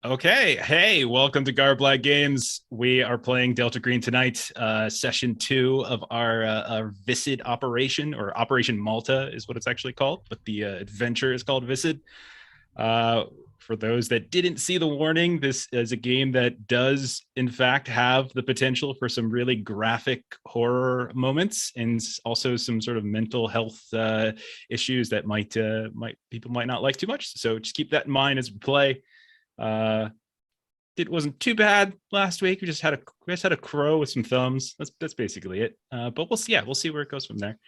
Okay. Hey, welcome to Garblag Games. We are playing Delta Green tonight. Session 2 of our Viscid operation, or Operation Malta is what it's actually called, but the adventure is called Viscid. Uh, for those that didn't see the warning, this is a game that does, in fact, have the potential for some really graphic horror moments and also some sort of mental health issues that might people might not like too much. So just keep that in mind as we play. Uh, it wasn't too bad last week. We just had a crow with some thumbs. That's basically it. But we'll see. Yeah, we'll see where it goes from there.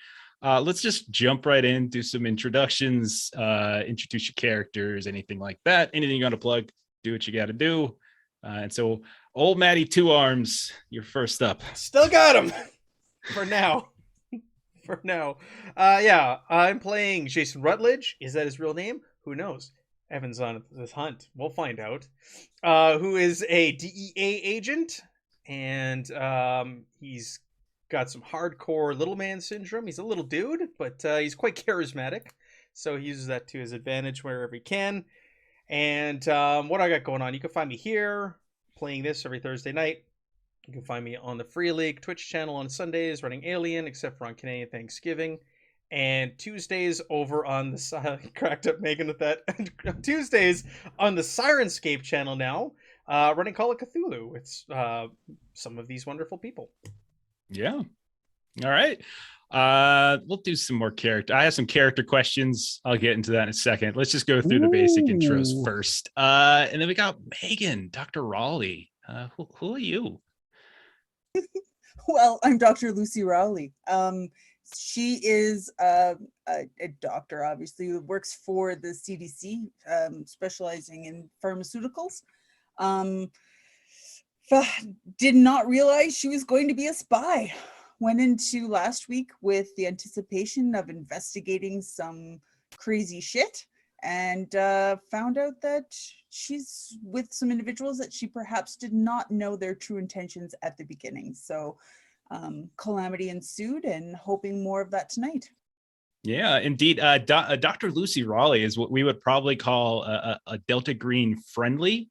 Let's just jump right in, do some introductions, introduce your characters, anything like that. Anything you got to plug, do what you got to do. And so, old Matty Two Arms, you're first up. Still got him for now. For now. Yeah, I'm playing Jason Rutledge. Is that his real name? Who knows? Evan's on this hunt. We'll find out. Who is a DEA agent, and he's got some hardcore little man syndrome. He's a little dude, but he's quite charismatic, so he uses that to his advantage wherever he can. And what I got going on, you can find me here playing this every Thursday night. You can find me on the Free League Twitch channel on Sundays running Alien, except for on Canadian Thanksgiving. And Tuesdays over on the cracked up Megan with that. Tuesdays on the Sirenscape channel now, running Call of Cthulhu with some of these wonderful people. Yeah. All right. We'll do some more character. I have some character questions. I'll get into that in a second. Let's just go through the basic intros first. And then we got Megan, Dr. Raleigh. Who are you? Well, I'm Dr. Lucy Rowley. She is a doctor, obviously, who works for the CDC, specializing in pharmaceuticals. Did not realize she was going to be a spy. Went into last week with the anticipation of investigating some crazy shit, and found out that she's with some individuals that she perhaps did not know their true intentions at the beginning. So calamity ensued, and hoping more of that tonight. Yeah, indeed. Dr. Lucy Raleigh is what we would probably call a Delta Green friendly.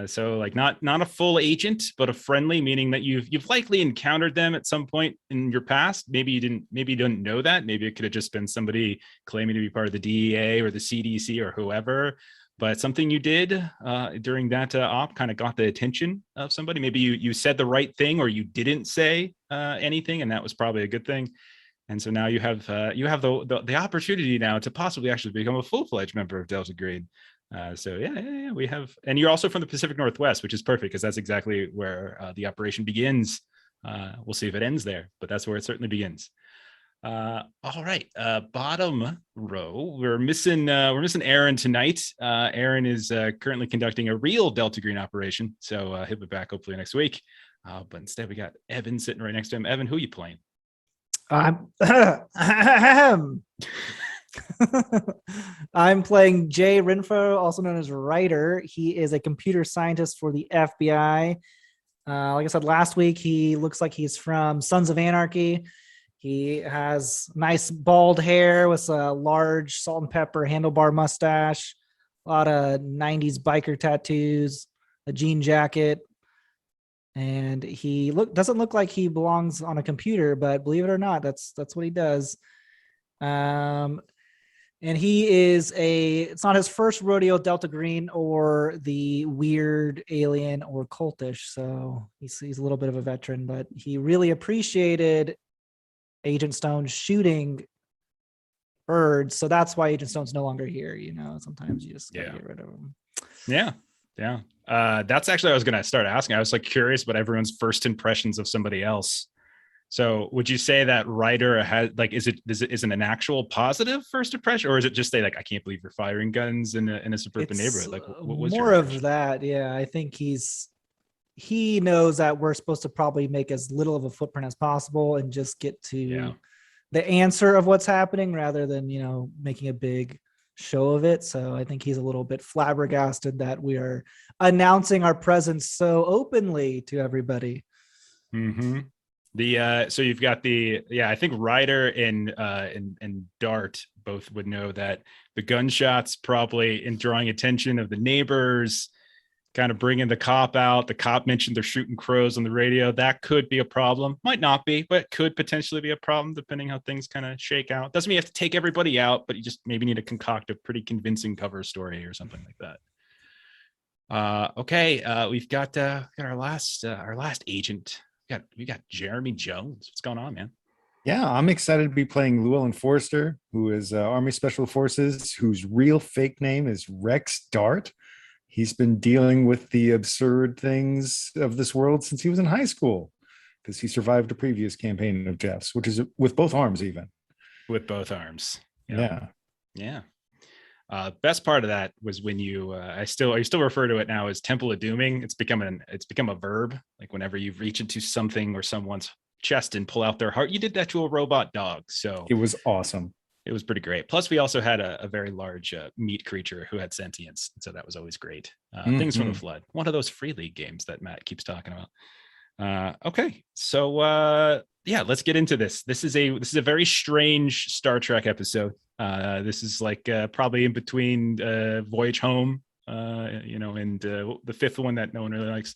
So like not a full agent, but a friendly, meaning that you've likely encountered them at some point in your past. Maybe you didn't know that. Maybe it could have just been somebody claiming to be part of the DEA or the CDC or whoever. But something you did during that op kind of got the attention of somebody. Maybe you said the right thing, or you didn't say anything, and that was probably a good thing. And so now you have the opportunity now to possibly actually become a full-fledged member of Delta Green. So yeah, we have, and you're also from the Pacific Northwest, which is perfect because that's exactly where the operation begins. We'll see if it ends there, but that's where it certainly begins. All right, bottom row, we're missing Aaron tonight. Aaron is currently conducting a real Delta Green operation, so he'll be back hopefully next week. But instead we got Evan sitting right next to him. Evan, who are you playing? I'm playing Jay Renfro, also known as Ryder. He is a computer scientist for the FBI. Like I said last week, he looks like he's from Sons of Anarchy. He has nice bald hair with a large salt and pepper handlebar mustache, a lot of 90s biker tattoos, a jean jacket. And he doesn't look like he belongs on a computer, but believe it or not, that's what he does. And he is it's not his first rodeo Delta Green or the weird alien or cultish. So he's a little bit of a veteran, but he really appreciated Agent Stone shooting birds. So that's why Agent Stone's no longer here. Sometimes you just gotta get rid of him. Yeah. That's actually what I was going to start asking. I was like curious about everyone's first impressions of somebody else. So would you say that Ryder has is it an actual positive first impression, or is it just say like, I can't believe you're firing guns in a suburban neighborhood? Like what was more of that? Yeah, I think he knows that we're supposed to probably make as little of a footprint as possible and just get to the answer of what's happening rather than, making a big show of it. So I think he's a little bit flabbergasted that we are announcing our presence so openly to everybody. Mm-hmm. So you've got I think Ryder and Dart both would know that the gunshots probably in drawing attention of the neighbors, kind of bringing the cop out. The cop mentioned they're shooting crows on the radio. That could be a problem. Might not be, but could potentially be a problem depending how things kind of shake out. Doesn't mean you have to take everybody out, but you just maybe need to concoct a pretty convincing cover story or something like that. Okay, we've got our last agent. We got Jeremy Jones. What's going on, man? Yeah, I'm excited to be playing Llewellyn Forrester, who is Army Special Forces, whose real fake name is Rex Dart. He's been dealing with the absurd things of this world since he was in high school, because he survived a previous campaign of Jeff's, which is with both arms, even. With both arms. Yeah. Best part of that was when I still refer to it now as Temple of Dooming. It's become a verb. Like whenever you reach into something or someone's chest and pull out their heart, you did that to a robot dog. So it was awesome. It was pretty great. Plus, we also had a very large meat creature who had sentience, so that was always great. Things from the Flood, one of those free league games that Matt keeps talking about. Okay, so let's get into this. This is a very strange Star Trek episode. This is like probably in between Voyage Home, and the fifth one that no one really likes.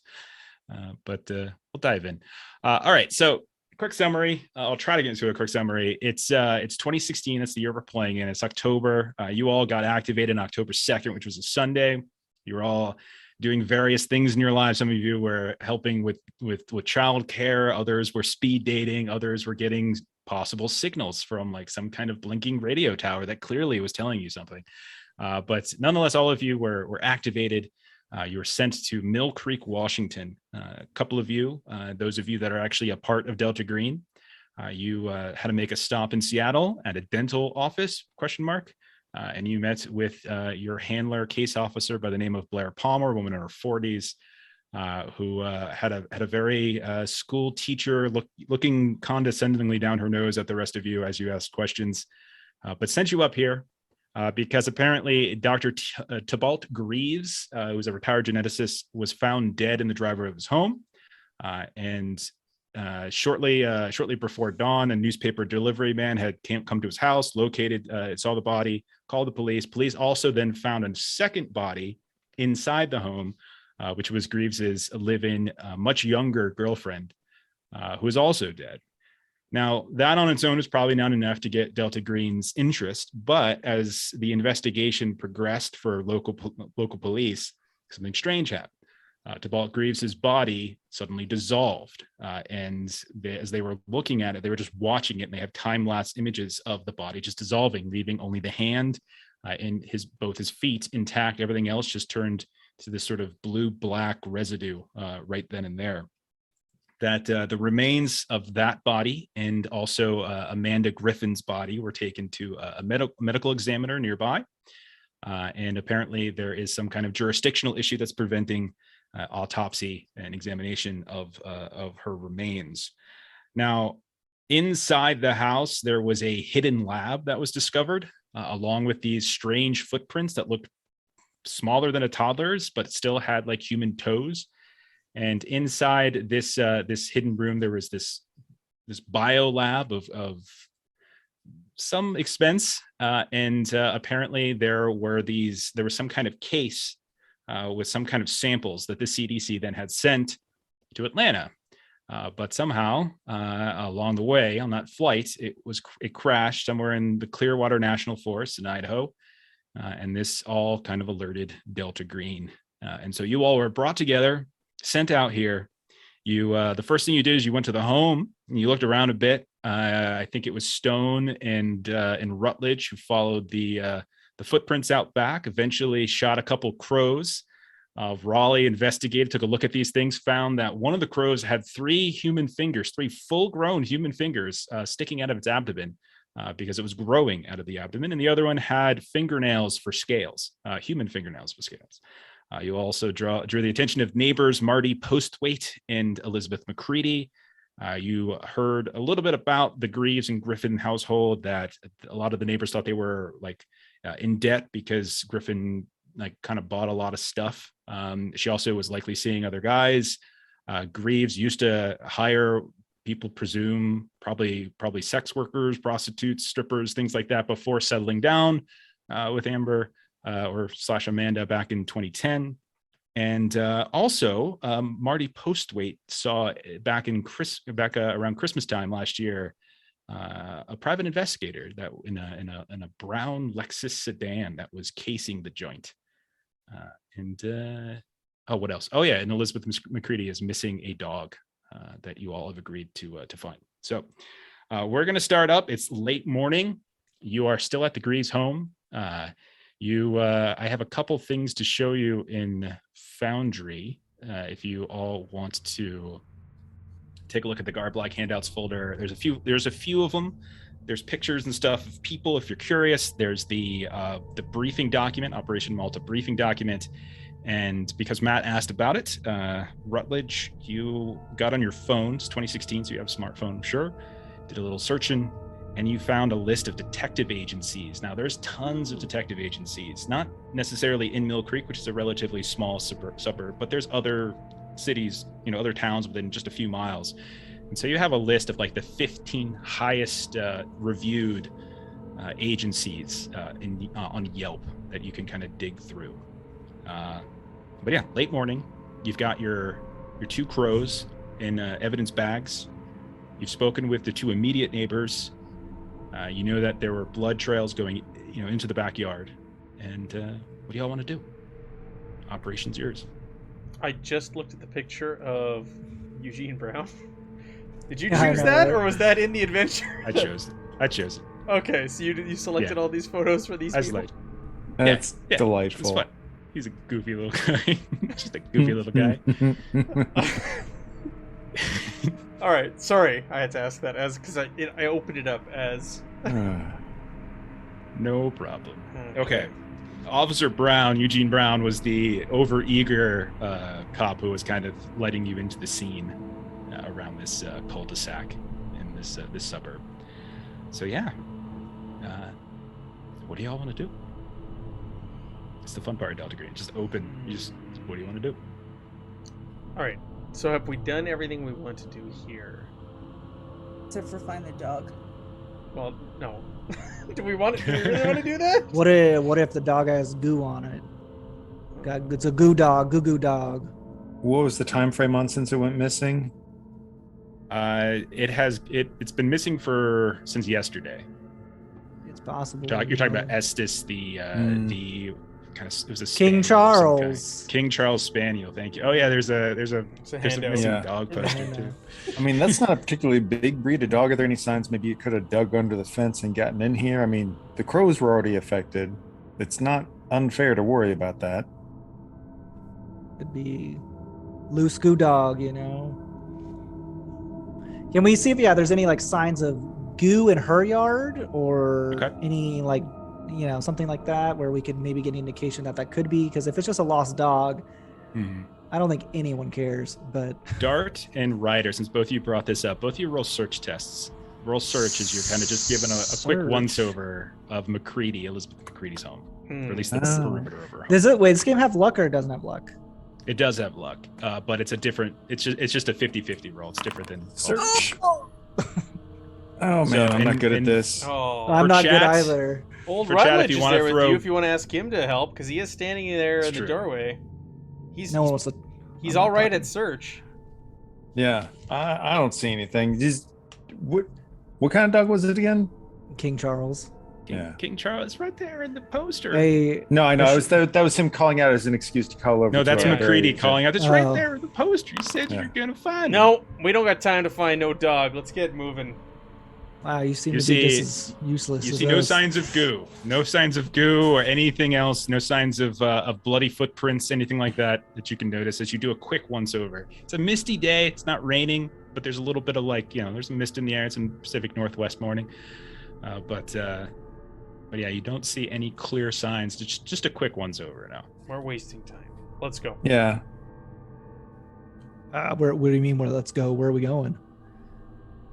But we'll dive in. All right, so. Quick summary. I'll try to get into a quick summary. It's 2016. That's the year we're playing in. It's October. You all got activated on October 2nd, which was a Sunday. You were all doing various things in your lives. Some of you were helping with child care. Others were speed dating. Others were getting possible signals from like some kind of blinking radio tower that clearly was telling you something. But nonetheless, all of you were activated. You were sent to Mill Creek, Washington. A couple of you, those of you that are actually a part of Delta Green, you had to make a stop in Seattle at a dental office, ? And you met with your handler, case officer by the name of Blair Palmer, a woman in her 40s, who had a very school teacher looking condescendingly down her nose at the rest of you as you asked questions, but sent you up here. Because apparently Dr. Tybalt Greaves, who was a retired geneticist, was found dead in the driveway of his home. And shortly before dawn, a newspaper delivery man had come to his house, located, saw the body, called the police. Police also then found a second body inside the home, which was Greaves's live-in, much younger girlfriend, who was also dead. Now, that on its own is probably not enough to get Delta Green's interest, but as the investigation progressed for local police, something strange happened. Tybalt Greaves's body suddenly dissolved, and as they were looking at it, they were just watching it, and they have time-lapse images of the body just dissolving, leaving only the hand and both his feet intact. Everything else just turned to this sort of blue-black residue right then and there. That the remains of that body and also Amanda Griffin's body were taken to a medical examiner nearby. And apparently there is some kind of jurisdictional issue that's preventing autopsy and examination of her remains. Now, inside the house, there was a hidden lab that was discovered, along with these strange footprints that looked smaller than a toddler's, but still had like human toes. And inside this hidden room, there was this bio lab of some expense, and apparently there was some kind of case with some kind of samples that the CDC then had sent to Atlanta. But somehow along the way on that flight, it crashed somewhere in the Clearwater National Forest in Idaho, and this all kind of alerted Delta Green. And so you all were brought together, sent out here. You the first thing you did is you went to the home and you looked around a bit. I think it was Stone and Rutledge who followed the footprints out back, eventually shot a couple crows. Raleigh investigated, took a look at these things, found that one of the crows had three full-grown human fingers sticking out of its abdomen because it was growing out of the abdomen, and the other one had fingernails for scales, human fingernails for scales. You also drew the attention of neighbors Marty Postwaite and Elizabeth McCready. You heard a little bit about the Greaves and Griffin household, that a lot of the neighbors thought they were in debt because Griffin kind of bought a lot of stuff. She also was likely seeing other guys. Greaves used to hire people, probably sex workers, prostitutes, strippers, things like that before settling down with Amber or / Amanda back in 2010. And also, Marty Postwaite saw back around Christmas time last year, a private investigator that in a brown Lexus sedan that was casing the joint. What else? Oh yeah, and Elizabeth McCready is missing a dog that you all have agreed to find. So we're going to start up. It's late morning. You are still at the Greaves home. I have a couple things to show you in Foundry. If you all want to take a look at the Garblag handouts folder, there's a few of them. There's pictures and stuff of people if you're curious. There's the briefing document, Operation Malta briefing document. And because Matt asked about it, Rutledge, you got on your phone. It's 2016, so you have a smartphone, I'm sure. Did a little searching, and you found a list of detective agencies. Now, there's tons of detective agencies, not necessarily in Mill Creek, which is a relatively small suburb, but there's other cities, other towns within just a few miles. And so you have a list of like the 15 highest reviewed agencies on Yelp that you can kind of dig through. But yeah, late morning, you've got your two crows in evidence bags. You've spoken with the two immediate neighbors. You know that there were blood trails going, into the backyard. And what do y'all want to do? Operation's yours. I just looked at the picture of Eugene Brown. Did you choose that, or was that in the adventure? I chose it. Okay, so you selected all these photos for these people? That's delightful. It's fun. He's a goofy little guy. Just a goofy little guy. All right, sorry, I had to ask that because I opened it up as. No problem. Okay. Officer Brown, Eugene Brown, was the overeager cop who was kind of letting you into the scene around this cul-de-sac in this suburb. So yeah, what do y'all want to do? It's the fun part of Delta Green. Just open. What do you want to do? All right. So have we done everything we want to do here? Except for find the dog. Well, no. Do we really want to do that? What if the dog has goo on it? It's a goo goo dog. What was the time frame on since it went missing? It's been missing since yesterday. It's possible. You're talking about Estes, the kind of, it was a King Charles. King Charles Spaniel. Thank you. Oh yeah, there's a missing dog poster too. I mean, that's not a particularly big breed of dog. Are there any signs maybe it could have dug under the fence and gotten in here? I mean, the crows were already affected. It's not unfair to worry about that. Could be loose goo dog, Can we see if there's any like signs of goo in her yard or any like something like that where we could maybe get an indication that could be, because if it's just a lost dog, I don't think anyone cares. But Dart and Ryder, since both of you brought this up, both of you roll search tests. Roll search as you're kind of just given a quick once-over of Elizabeth McCready's home, or at least the perimeter of her home. Does this game have luck or it doesn't have luck? It does have luck, but it's just a 50-50 roll. It's different than search. Oh man, I'm not good at this. Oh, I'm not good either. Old Rutledge is there with you if you want to ask him to help, because he is standing there in the doorway. He's all right at search. Yeah, I don't see anything. Just what kind of dog was it again? King Charles. King Charles, right there in the poster. No, I know. That was him calling out as an excuse to call over. No, that's McCready calling out. It's right there in the poster. You said you're gonna find it. No, we don't got time to find no dog. Let's get moving. Wow, you seem to be just as useless. You see no signs of goo or anything else. No signs of bloody footprints, anything like that you can notice as you do a quick once-over. It's a misty day. It's not raining, but there's a little bit of there's a mist in the air. It's in Pacific Northwest morning, but yeah, you don't see any clear signs. Just a quick once-over now. We're wasting time. Let's go. Yeah. What do you mean? Let's go. Where are we going?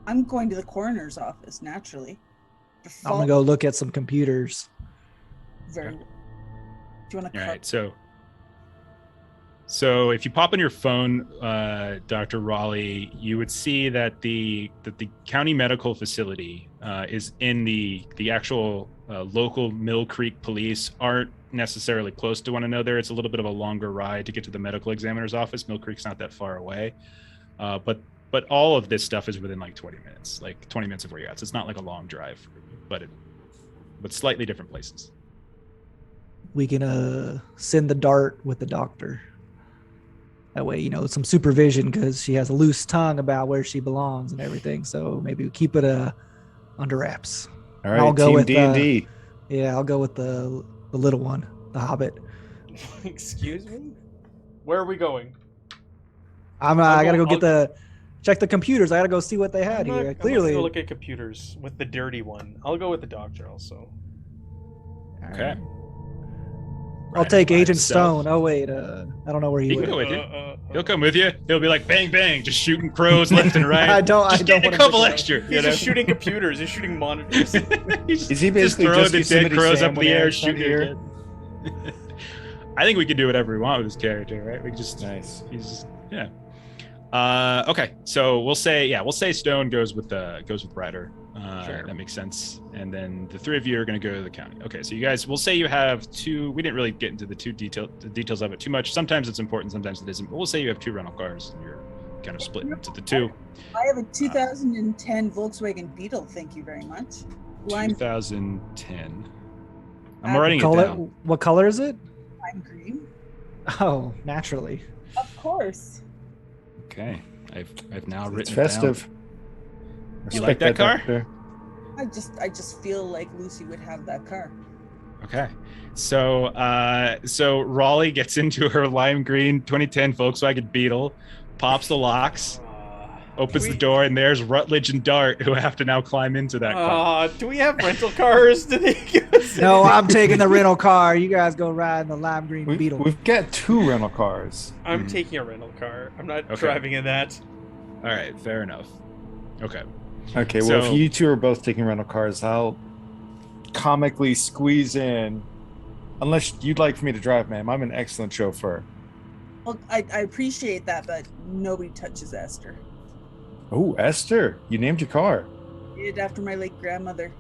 I'm going to the coroner's office, naturally. I'm going to go look at some computers. Very well. Do you want to All right, so if you pop on your phone, Dr. Raleigh, you would see that the county medical facility is in the actual local Mill Creek police aren't necessarily close to one another. It's a little bit of a longer ride to get to the medical examiner's office. Mill Creek's not that far away, but all of this stuff is within like 20 minutes, like 20 minutes of where you're at. So it's not like a long drive, but slightly different places. We can send the dart with the doctor. That way, some supervision, because she has a loose tongue about where she belongs and everything. So maybe we keep it under wraps. All right, I'll go Team with D&D. Yeah, I'll go with the little one, the Hobbit. Excuse me? Where are we going? I gotta go check the computers. I gotta go see what they had here. I'm not Clearly, gonna look at computers with the dirty one. I'll go with the doctor also. Okay. I'll take By Agent himself. Stone. Oh wait, I don't know where He he can went. go with you. He'll come with you. He'll be like bang bang, just shooting crows left and right. I don't Just wanna getting a couple pick it up. extra. He's just shooting computers. He's shooting monitors. Is he just basically throwing just the dead Yosemite crows Sam up in when the air, Eric's not shooting here? it. I think we can do whatever we want with his character, right? We can just Nice. He's just, yeah. Okay, so we'll say Stone goes with Ryder. Sure. That makes sense. And then the three of you are going to go to the county. Okay, so you guys, we'll say you have two. We didn't really get into the details of it too much. Sometimes it's important, sometimes it isn't. But we'll say you have two rental cars, and you're kind of split into the two. I have a 2010 Volkswagen Beetle. Thank you very much. Lime 2010. I'm writing it Color- down. What color is it? green. Oh, naturally. Of course. Okay, I've now It's written festive. You like that car? Doctor. I just feel like Lucy would have that car. Okay. So Raleigh gets into her lime green 2010 Volkswagen Beetle, pops the locks, opens the door, and there's Rutledge and Dart, who have to now climb into that car. Do we have rental cars? Do they give us No, I'm taking the rental car. You guys go ride in the lime green Beetle. We've got two rental cars. I'm taking a rental car. I'm not Okay. driving in that. All right, fair enough. Okay. Okay, well, So- if you two are both taking rental cars, I'll comically squeeze in. Unless you'd like for me to drive, ma'am. I'm an excellent chauffeur. Well, I appreciate that, but nobody touches Esther. Oh, Esther, you named your car. Did after my late grandmother.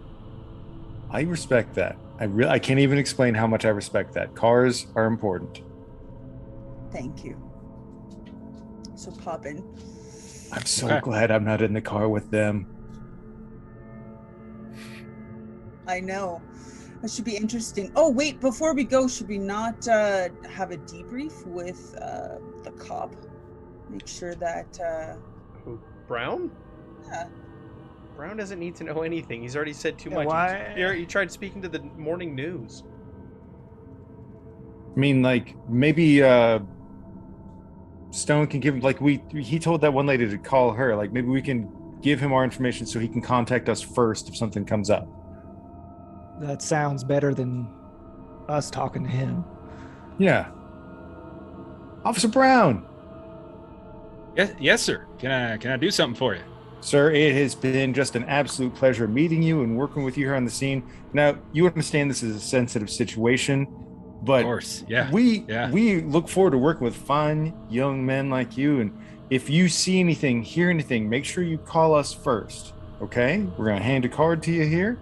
I respect that. I can't even explain how much I respect that. Cars are important. Thank you. So pop in. I'm so Okay. glad I'm not in the car with them. I know. That should be interesting. Oh, wait, before we go, should we not have a debrief with the cop? Make sure that... Who? Brown? Yeah. Brown doesn't need to know anything. He's already said too Yeah, much. why- He tried speaking to the morning news. I mean, like, maybe Stone can give, like, he told that one lady to call her. Like, maybe we can give him our information so he can contact us first if something comes up. That sounds better than us talking to him. Yeah. Officer Brown. Yes, sir. Can I do something for you? Sir, it has been just an absolute pleasure meeting you and working with you here on the scene. Now, you understand this is a sensitive situation, but Of course. Yeah. we Yeah. look forward to working with fine young men like you. And if you see anything, hear anything, make sure you call us first. Okay? We're gonna hand a card to you here.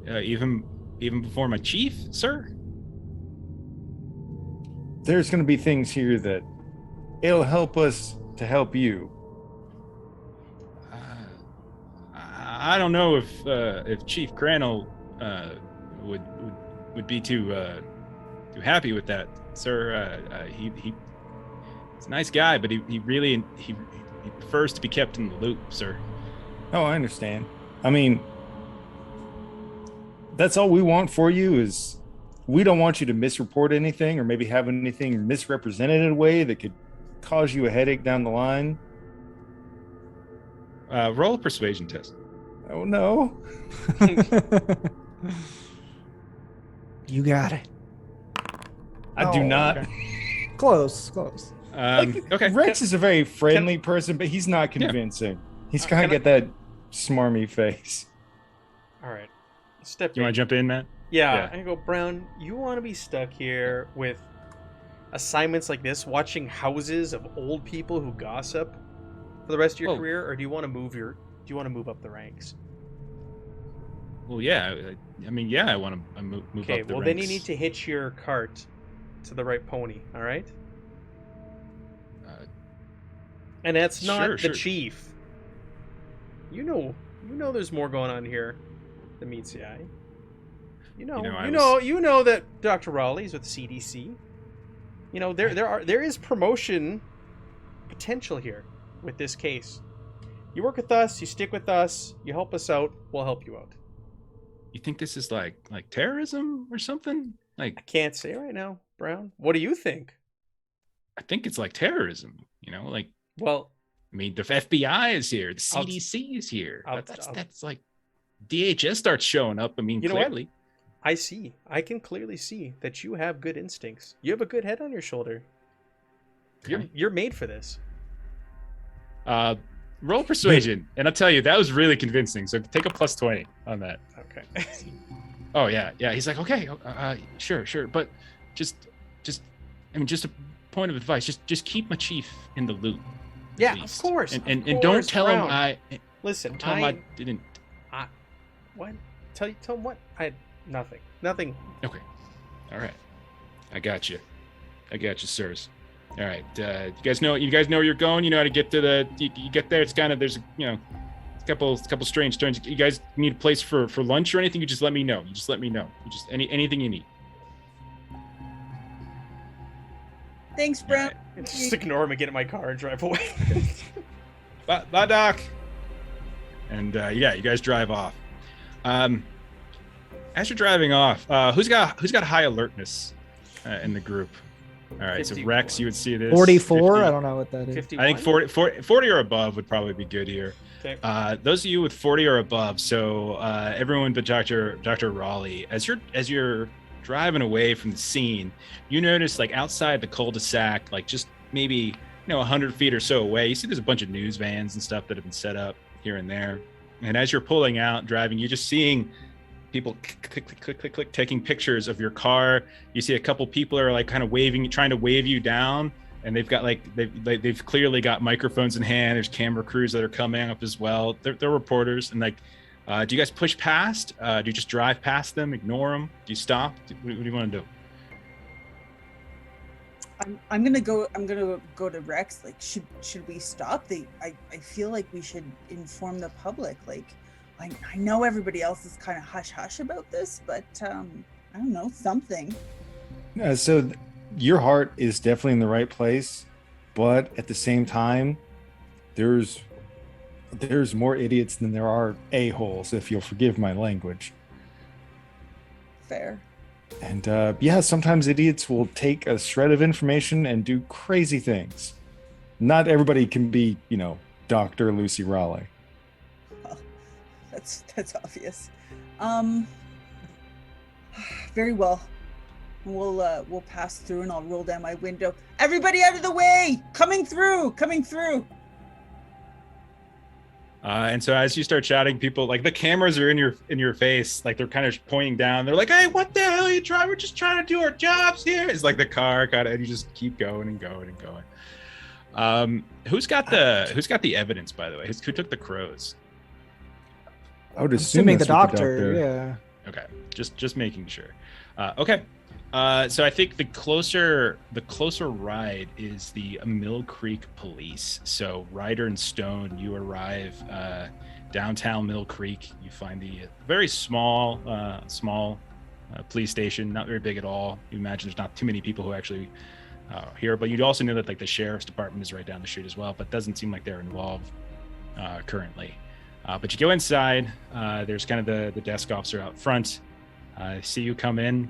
Even before my chief, sir. There's gonna be things here that it'll help us to help you. I don't know if Chief Crannell would be too happy with that, sir. He's a nice guy, but he prefers to be kept in the loop, sir. Oh, I understand. I mean, that's all we want for you is we don't want you to misreport anything or maybe have anything misrepresented in a way that could cause you a headache down the line. Roll a persuasion test. Oh, no. You got it. I do Oh, not. okay. Close. Okay. Rex is a very friendly person, but he's not convincing. He's got to can I- get that smarmy face. All right. Step You in. want to jump in, Matt? Yeah, Yeah. I go, Brown, you want to be stuck here with assignments like this, watching houses of old people who gossip for the rest of your Well- career, or do you want to move you want to move up the ranks? Well, yeah. I mean, yeah, I want to move Okay, up the well ranks. then you need to hitch your cart to the right pony, all right? And that's not Sure. the chief. You know there's more going on here than meets the eye. You know that Dr. Raleigh's with CDC. You know, there is promotion potential here with this case. You work with us, you stick with us, you help us out, we'll help you out. You think this is like terrorism or something? I can't say right now, Brown. What do you think? I think it's like terrorism. Well, I mean, the FBI is here, the CDC is here. That's like DHS starts showing up. I mean, you know clearly. What? I can clearly see that you have good instincts. You have a good head on your shoulder. Okay. You're made for this. Roll persuasion, and I'll tell you that was really convincing. So take a plus 20 on that. Okay. Oh yeah. He's like, okay, sure, but just a point of advice. Just keep my chief in the loop. Yeah, of course. And don't tell him I. Listen, tell him I didn't. What? Tell him what? Nothing. Okay. All right. I got you, sirs. All right. You guys know where you're going. You know how to get to you get there. It's kind of there's a couple strange turns. You guys need a place for lunch or anything? You just let me know. You just anything you need. Thanks, Brown. Right. Just ignore him and get in my car and drive away. Bye, Doc. And you guys drive off. As you're driving off, who's got high alertness in the group? All right, 51. So Rex, you would see this. 44. 50. I don't know what that is. 51? I think 40 or above would probably be good here. Okay. Those of you with 40 or above, so everyone but Dr. Raleigh, as you're driving away from the scene, you notice like outside the cul-de-sac, like just maybe 100 feet or so away, you see there's a bunch of news vans and stuff that have been set up here and there. And as you're pulling out, driving, you're just seeing people click, taking pictures of your car. You see a couple people are like kind of trying to wave you down, and they've got they've clearly got microphones in hand. There's camera crews that are coming up as well. They're reporters, and do you guys push past? Do you just drive past them, ignore them? Do you stop? What do you want to do? I'm gonna go to Rex. Like, should we stop? I feel like we should inform the public. Like, I know everybody else is kind of hush about this, but I don't know, something. So your heart is definitely in the right place, but at the same time, there's more idiots than there are a-holes, if you'll forgive my language. Fair. And sometimes idiots will take a shred of information and do crazy things. Not everybody can be, Dr. Lucy Raleigh. Well, that's obvious. Very well. We'll pass through, and I'll roll down my window. Everybody out of the way! Coming through! And so as you start shouting, people like the cameras are in your face, like they're kind of pointing down. They're like, "Hey, what the hell are you trying? We're just trying to do our jobs here." It's like the car kind of, and you just keep going and going and going. Who's got the evidence, by the way? Who took the crows? I would assume assuming the that's what doctor. Yeah. Okay, just making sure. Okay. So I think the closer ride is the Mill Creek Police. So Ryder and Stone, you arrive downtown Mill Creek. You find the very small police station, not very big at all. You imagine there's not too many people who actually here, but you also know that like the sheriff's department is right down the street as well, but doesn't seem like they're involved currently. But you go inside. There's kind of the desk officer out front. See you come in.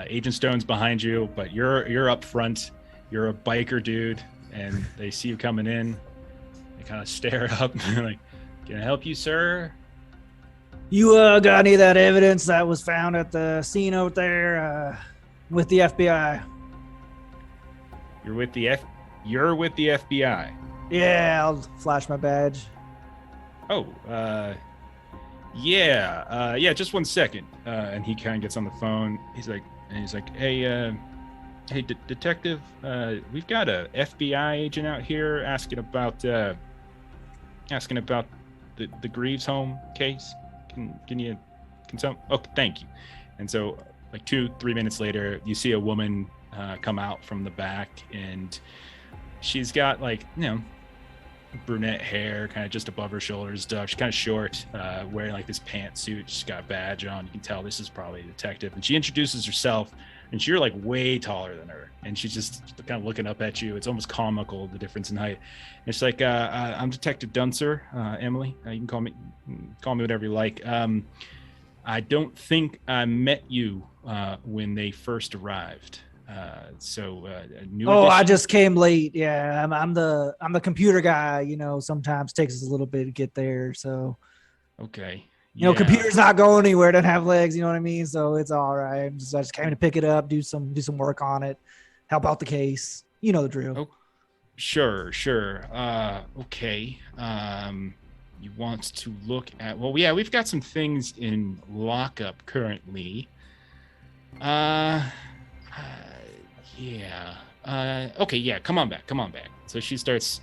Agent Stone's behind you, but you're up front. You're a biker dude, and they see you coming in. They kind of stare up. And they're like, "Can I help you, sir?" You got any of that evidence that was found at the scene out there with the FBI? You're with the FBI. Yeah, I'll flash my badge. Oh, yeah, just 1 second. And he kind of gets on the phone. He's like, hey, detective, we've got a FBI agent out here asking about the Greaves home case? Can you some? Okay, thank you. And so like 2-3 minutes later, you see a woman come out from the back, and she's got like, brunette hair kind of just above her shoulders stuff. She's kind of short, wearing like this pantsuit. She's got a badge on. You can tell this is probably a detective. And she introduces herself, and you're like way taller than her, and she's just kind of looking up at you. It's almost comical, the difference in height. And she's like, I'm Detective Dunser, Emily. You can call me whatever you like. I don't think I met you when they first arrived. I just came late. Yeah, I'm the computer guy. Sometimes takes us a little bit to get there. So, okay, computer's not going anywhere. Doesn't have legs. You know what I mean? So it's all right. I just came to pick it up, do some work on it, help out the case. You know the drill. Oh, sure. Okay. You want to look at? Well, yeah, we've got some things in lockup currently. Okay, yeah, come on back. So she starts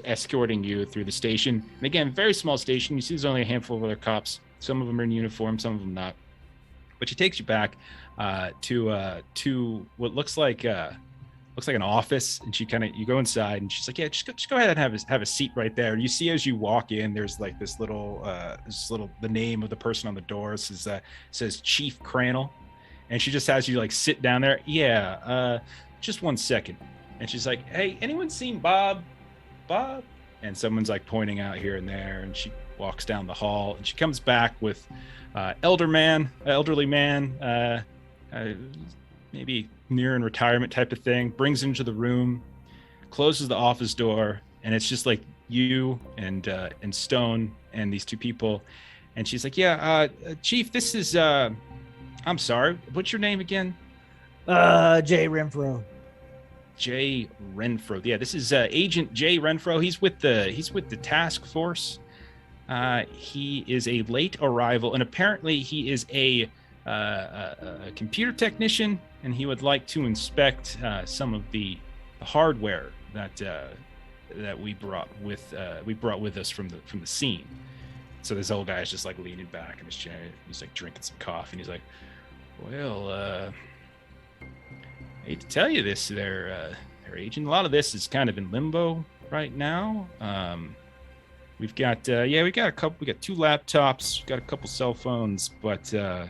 escorting you through the station. And again, very small station. You see there's only a handful of other cops. Some of them are in uniform, some of them not. But she takes you back to what looks like an office, and you go inside, and she's like, yeah, just go ahead and have a seat right there. And you see as you walk in, there's like this little the name of the person on the door says Chief Crannel. And she just has you like sit down there. Yeah, just 1 second. And she's like, hey, anyone seen Bob? And someone's like pointing out here and there. And she walks down the hall, and she comes back with elderly man, maybe near in retirement type of thing, brings him into the room, closes the office door, and it's just like you and Stone and these two people. And she's like, yeah, Chief, this is I'm sorry, what's your name again? Jay Renfro. Jay Renfro. Yeah, this is Agent Jay Renfro. He's with the task force. He is a late arrival, and apparently he is a computer technician, and he would like to inspect some of the hardware that we brought with us from the scene. So this old guy is just like leaning back in his chair. He's like drinking some coffee, and he's like, well, I hate to tell you this, their agent. A lot of this is kind of in limbo right now. We've got we got 2 laptops, we've got a couple cell phones, but we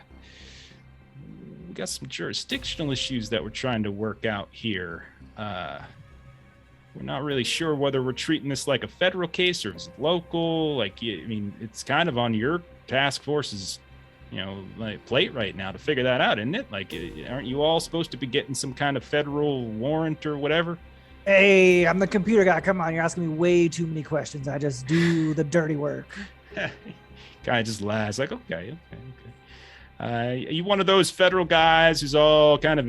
got some jurisdictional issues that we're trying to work out here. We're not really sure whether we're treating this like a federal case or if it's local. Like, I mean, it's kind of on your task force's like plate right now to figure that out, isn't it? Like, aren't you all supposed to be getting some kind of federal warrant or whatever? Hey, I'm the computer guy. Come on, you're asking me way too many questions. I just do the dirty work. Guy just laughs like, okay. Are you one of those federal guys who's all kind of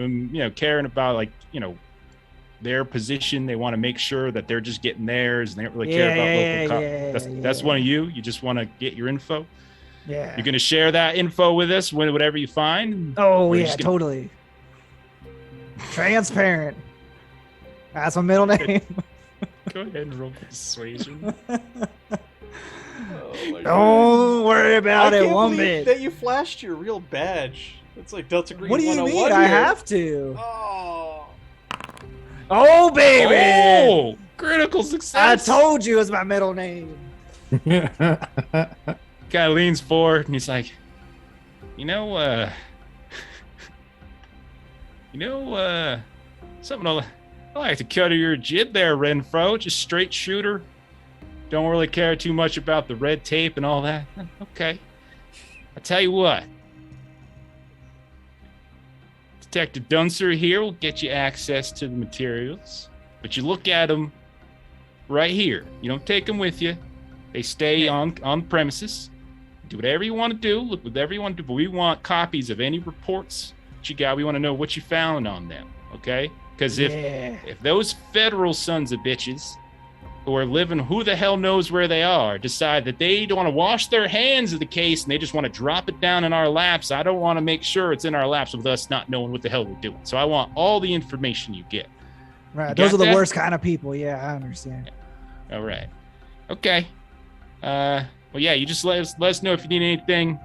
caring about like their position? They want to make sure that they're just getting theirs, and they don't really care about local cops. That's one of you. You just want to get your info. Yeah. You're gonna share that info with us whatever you find. Oh yeah, totally. Transparent. That's my middle name. Go ahead and roll persuasion. Don't worry about it one bit. That you flashed your real badge. It's like Delta Green. What do you mean? I have to. Oh, baby! Oh, critical success. I told you it's my middle name. Guy leans forward and he's like, something I like to cut your jib there, Renfro. Just straight shooter. Don't really care too much about the red tape and all that. Okay. I tell you what. Detective Dunser here will get you access to the materials, but you look at them right here. You don't take them with you. They stay on premises. Do whatever you want to do. Look whatever you want to do. But we want copies of any reports that you got. We want to know what you found on them. Okay? Because if those federal sons of bitches who are living who the hell knows where they are decide that they don't want to wash their hands of the case and they just want to drop it down in our laps, I don't want to make sure it's in our laps with us not knowing what the hell we're doing. So I want all the information you get. Right. Those are the worst kind of people. Yeah, I understand. All right. Okay. Well, yeah, you just let us know if you need anything.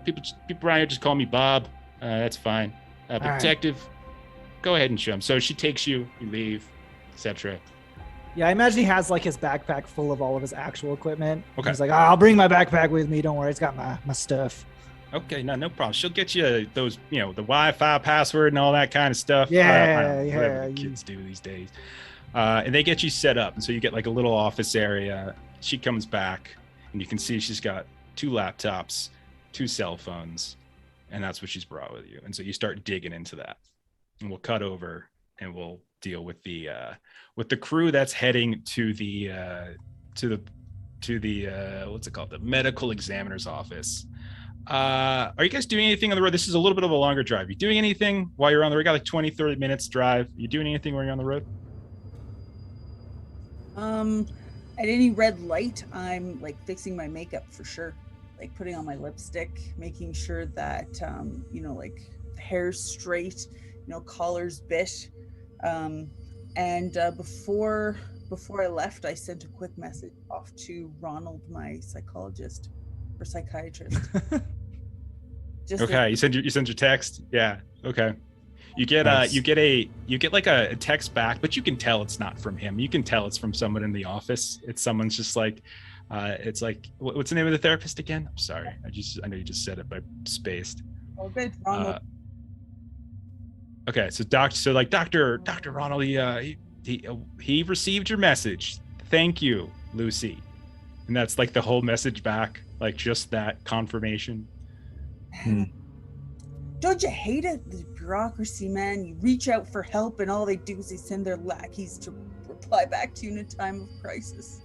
People around here just call me Bob. That's fine. But All right. detective, go ahead and show him. So she takes you, you leave, etc. Yeah, I imagine he has like his backpack full of all of his actual equipment. Okay. He's like, I'll bring my backpack with me. Don't worry, it's got my stuff. Okay, no problem. She'll get you those, the Wi-Fi password and all that kind of stuff. Yeah, whatever the kids do these days. And they get you set up, and so you get like a little office area. She comes back, and you can see she's got 2 laptops, 2 cell phones, and that's what she's brought with you. And so you start digging into that, and we'll cut over, and we'll deal with the crew that's heading to the what's it called, the medical examiner's office. Are you guys doing anything on the road? This is a little bit of a longer drive. You doing anything while you're on the road? We got like 20-30 minutes drive. You doing anything while you're on the road? At any red light, I'm like fixing my makeup for sure, like putting on my lipstick, making sure that like the hair's straight, collar's bit. And before I left, I sent a quick message off to Ronald, my psychologist or psychiatrist. Okay, you send your text. Yeah. Okay. You get Nice. you get like a text back, but you can tell it's not from him. You can tell it's from someone in the office. It's someone's just like, it's like, what's the name of the therapist again? I'm sorry. I know you just said it, but I spaced. Oh, good. Ronald. Okay, so Dr. Ronald, he received your message. Thank you, Lucy. And that's like the whole message back, like just that confirmation. Don't you hate it? The bureaucracy, man. You reach out for help and all they do is they send their lackeys to reply back to you in a time of crisis.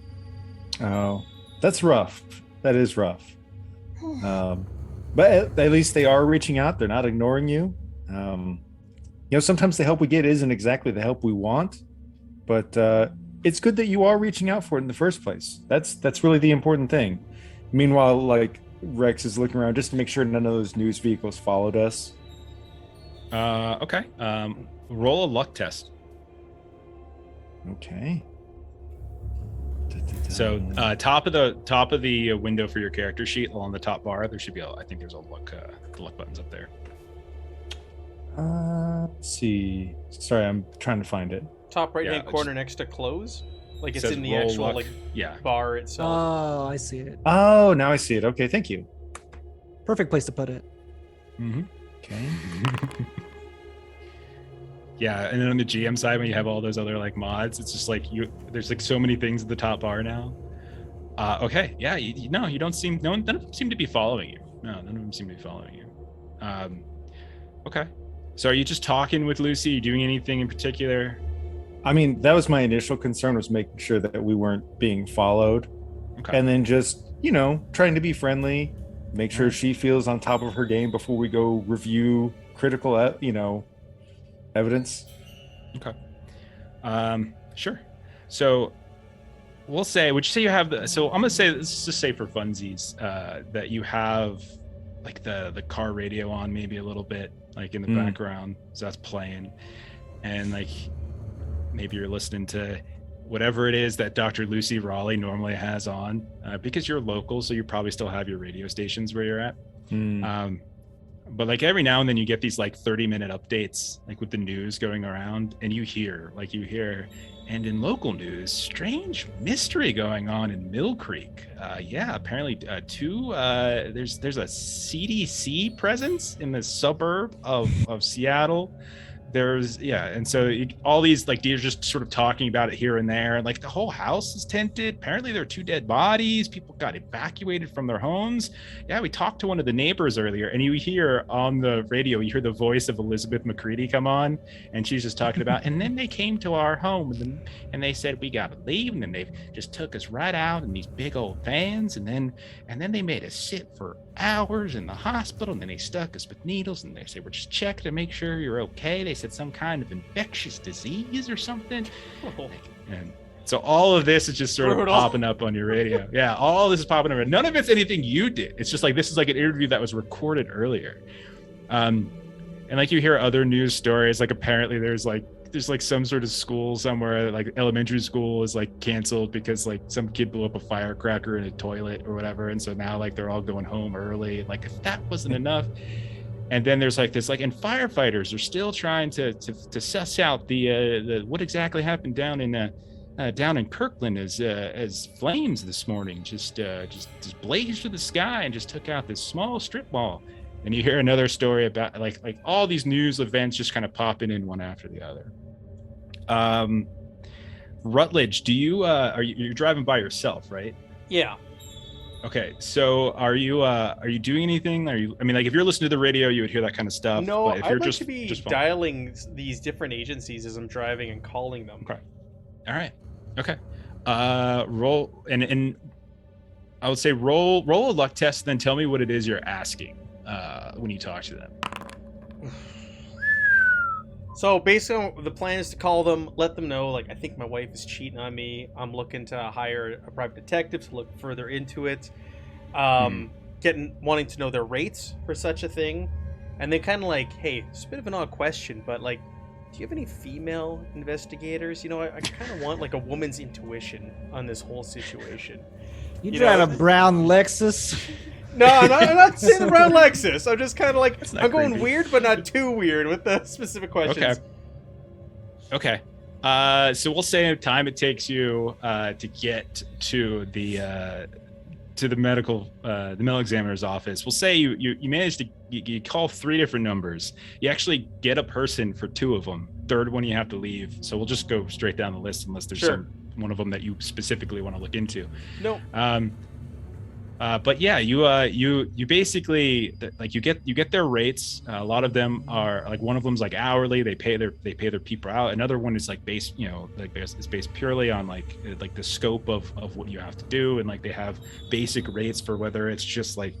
Oh, that's rough. That is rough. But at least they are reaching out. They're not ignoring you. Sometimes the help we get isn't exactly the help we want, but it's good that you are reaching out for it in the first place. That's really the important thing. Meanwhile, like, Rex is looking around just to make sure none of those news vehicles followed us. Okay. Roll a luck test. Okay. So top of the window for your character sheet along the top bar, there should be I think there's a luck buttons up there. Let's see. Sorry, I'm trying to find it. Top right hand Yeah, corner next to close, like It it's says in the roll actual luck. Yeah. bar itself. Oh, I see it. Oh, now I see it. Okay, thank you. Perfect place to put it. Mm-hmm. Okay. Yeah, and then on the GM side, when you have all those other like mods, it's just like there's like so many things at the top bar now. Okay, yeah, you don't seem, none of them seem to be following you. No, none of them seem to be following you. Okay, so are you just talking with Lucy? Are you doing anything in particular? I mean, that was my initial concern, was making sure that we weren't being followed. Okay. And then just, trying to be friendly, make sure she feels on top of her game before we go review critical, evidence. Okay. Sure. So we'll say, would you say you have so I'm gonna say, let's just say for funsies, that you have like the car radio on maybe a little bit, like in the background, so that's playing, and like maybe you're listening to whatever it is that Dr. Lucy Raleigh normally has on, because you're local, so you probably still have your radio stations where you're at. But like every now and then you get these like 30-minute updates, like with the news going around, and you hear, and in local news, strange mystery going on in Mill Creek. Apparently there's a CDC presence in the suburb of Seattle. And so all these, like, they're just sort of talking about it here and there, like the whole house is tented. Apparently there are 2 dead bodies. People got evacuated from their homes. Yeah, we talked to one of the neighbors earlier, and you hear on the radio, you hear the voice of Elizabeth McCready come on, and she's just talking about, and then they came to our home and they said we gotta leave, and then they just took us right out in these big old vans, and then they made us sit for hours in the hospital, and then they stuck us with needles, and they said, we're just checking to make sure you're okay. They said some kind of infectious disease or something. And so all of this is just sort of popping up on your radio. Yeah, all this is popping up. None of it's anything you did. It's just like, this is like an interview that was recorded earlier. And like you hear other news stories, like apparently there's there's like some sort of school somewhere, like elementary school is like canceled because like some kid blew up a firecracker in a toilet or whatever, and so now like they're all going home early. Like if that wasn't enough, and then there's like this like, and firefighters are still trying to suss out the what exactly happened down in Kirkland as flames this morning just blazed to the sky and just took out this small strip mall. And you hear another story about like all these news events just kind of popping in one after the other. Rutledge, do you you're driving by yourself, right? Yeah. Okay, so are you doing anything? I mean, like if you're listening to the radio, you would hear that kind of stuff. No, but if I'd you're like just to be just dialing these different agencies as I'm driving and calling them. Okay. All right. Okay. Roll and I would say roll a luck test, then tell me what it is you're asking when you talk to them. So basically, the plan is to call them, let them know, like, I think my wife is cheating on me. I'm looking to hire a private detective to look further into it. Wanting to know their rates for such a thing. And then kind of like, hey, it's a bit of an odd question, but like, do you have any female investigators? You know, I kind of want like a woman's intuition on this whole situation. You drive a brown Lexus? No, I'm not saying the brown Lexus. I'm just kind of like, I'm going creepy. weird, but not too weird with the specific questions. Okay. So we'll say the time it takes you to get to the medical examiner's office. We'll say you manage to you call 3 different numbers. You actually get a person for 2 of them. Third one you have to leave. So we'll just go straight down the list unless there's one of them that you specifically want to look into. No. But yeah, you basically like you get their rates. A lot of them are like, one of them's like hourly. They pay their people out. Another one is like based, it's based purely on like the scope of what you have to do, and like they have basic rates for whether it's just like,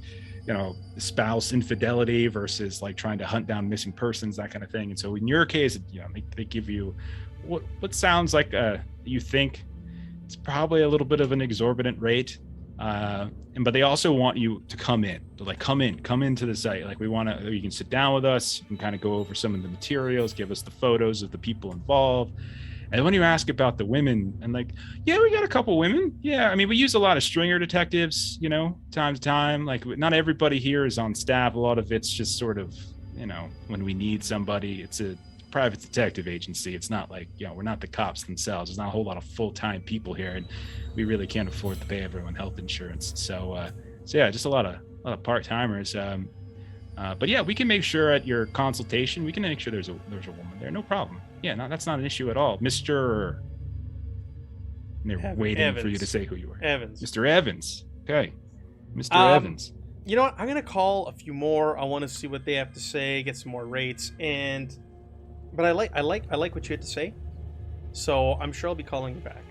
spouse infidelity versus like trying to hunt down missing persons, that kind of thing. And so in your case, they give you what sounds like you think it's probably a little bit of an exorbitant rate. But they also want you to come into the site. Like you can sit down with us, you can kind of go over some of the materials, give us the photos of the people involved. And when you ask about the women, and like, yeah, we got a couple women. Yeah, I mean, we use a lot of stringer detectives, time to time. Like, not everybody here is on staff. A lot of it's just sort of, when we need somebody, it's a private detective agency. It's not like, we're not the cops themselves. There's not a whole lot of full-time people here, and we really can't afford to pay everyone health insurance. So yeah, just a lot of part-timers. But yeah, we can make sure at your consultation, we can make sure there's a woman there. No problem. Yeah, no, that's not an issue at all. Mr. And they're waiting Evans. for you to say who you are. Evans. Mr. Evans. Okay. Mr. Evans. You know what? I'm gonna call a few more. I want to see what they have to say, get some more rates, but I like what you had to say. So I'm sure I'll be calling you back.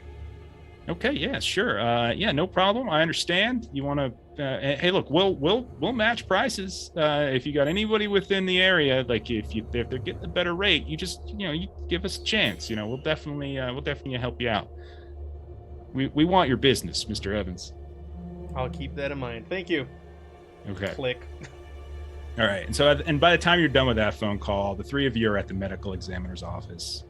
Okay, yeah, sure. Yeah, no problem. I understand. You want to? Hey, look, we'll match prices. If you got anybody within the area, like if they're getting a better rate, you just you give us a chance. We'll definitely help you out. We want your business, Mr. Evans. I'll keep that in mind. Thank you. Okay. Click. All right. And by the time you're done with that phone call, the 3 of you are at the medical examiner's office.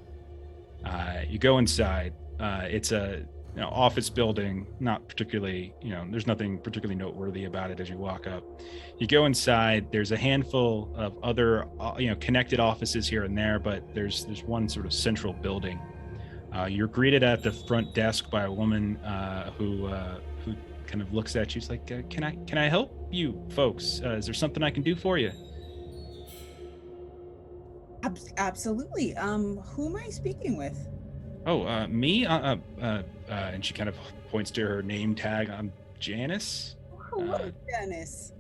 You go inside. It's a office building, not particularly, there's nothing particularly noteworthy about it as you walk up. You go inside, there's a handful of other, connected offices here and there, but there's one sort of central building. You're greeted at the front desk by a woman who kind of looks at you. She's like, can I help you folks? Is there something I can do for you? Absolutely. Who am I speaking with? Oh, me? And she kind of points to her name tag. I'm Janice. Hello, Janice.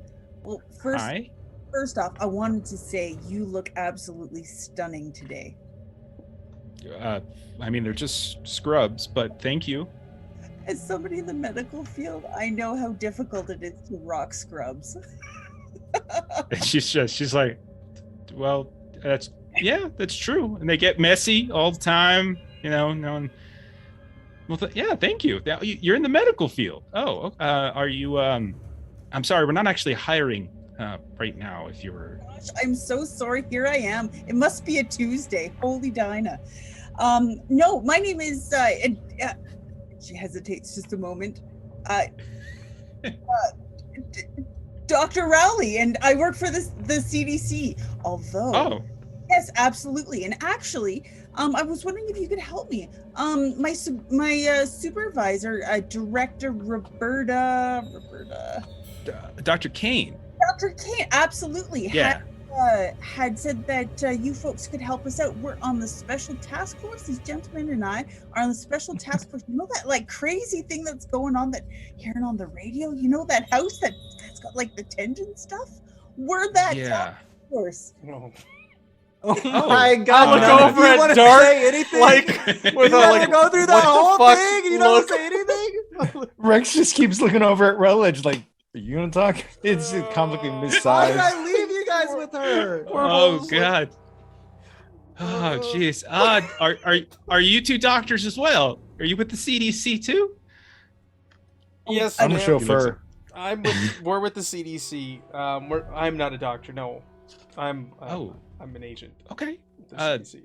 Well, Hi. First off, I wanted to say you look absolutely stunning today. I mean, they're just scrubs, but thank you. As somebody in the medical field, I know how difficult it is to rock scrubs. And she's like, well, that's true. And they get messy all the time, Well, yeah, thank you. You're in the medical field. Oh, are you? I'm sorry, we're not actually hiring right now. If you were. Gosh, I'm so sorry. Here I am. It must be a Tuesday. Holy Dinah. No, my name is. She hesitates just a moment. Dr. Rowley, and I work for the CDC. Although, Oh, yes, absolutely. And actually, I was wondering if you could help me. My supervisor, Director Roberta, Dr. Kane. Dr. Kane, absolutely. Yeah. Had said that you folks could help us out. We're on the special task force. These gentlemen and I are on the special task force. You know that like crazy thing that's going on that hearing on the radio? You know that house that's got like the tension stuff? We're that task force. No. Oh my god! I look no. over You at wanna Dart, say anything? like with You a have like to go through what that the whole fuck thing and you look. don't say anything? Rex just keeps looking over at Rutledge like, are you gonna talk? It's comically Why did missized. I leave you guys with her? Oh god. Oh jeez. Are you two doctors as well? Are you with the CDC too? Yes, I'm a ma'am. chauffeur. We're with the CDC. I'm not a doctor. No, I'm an agent. Okay. With the CDC.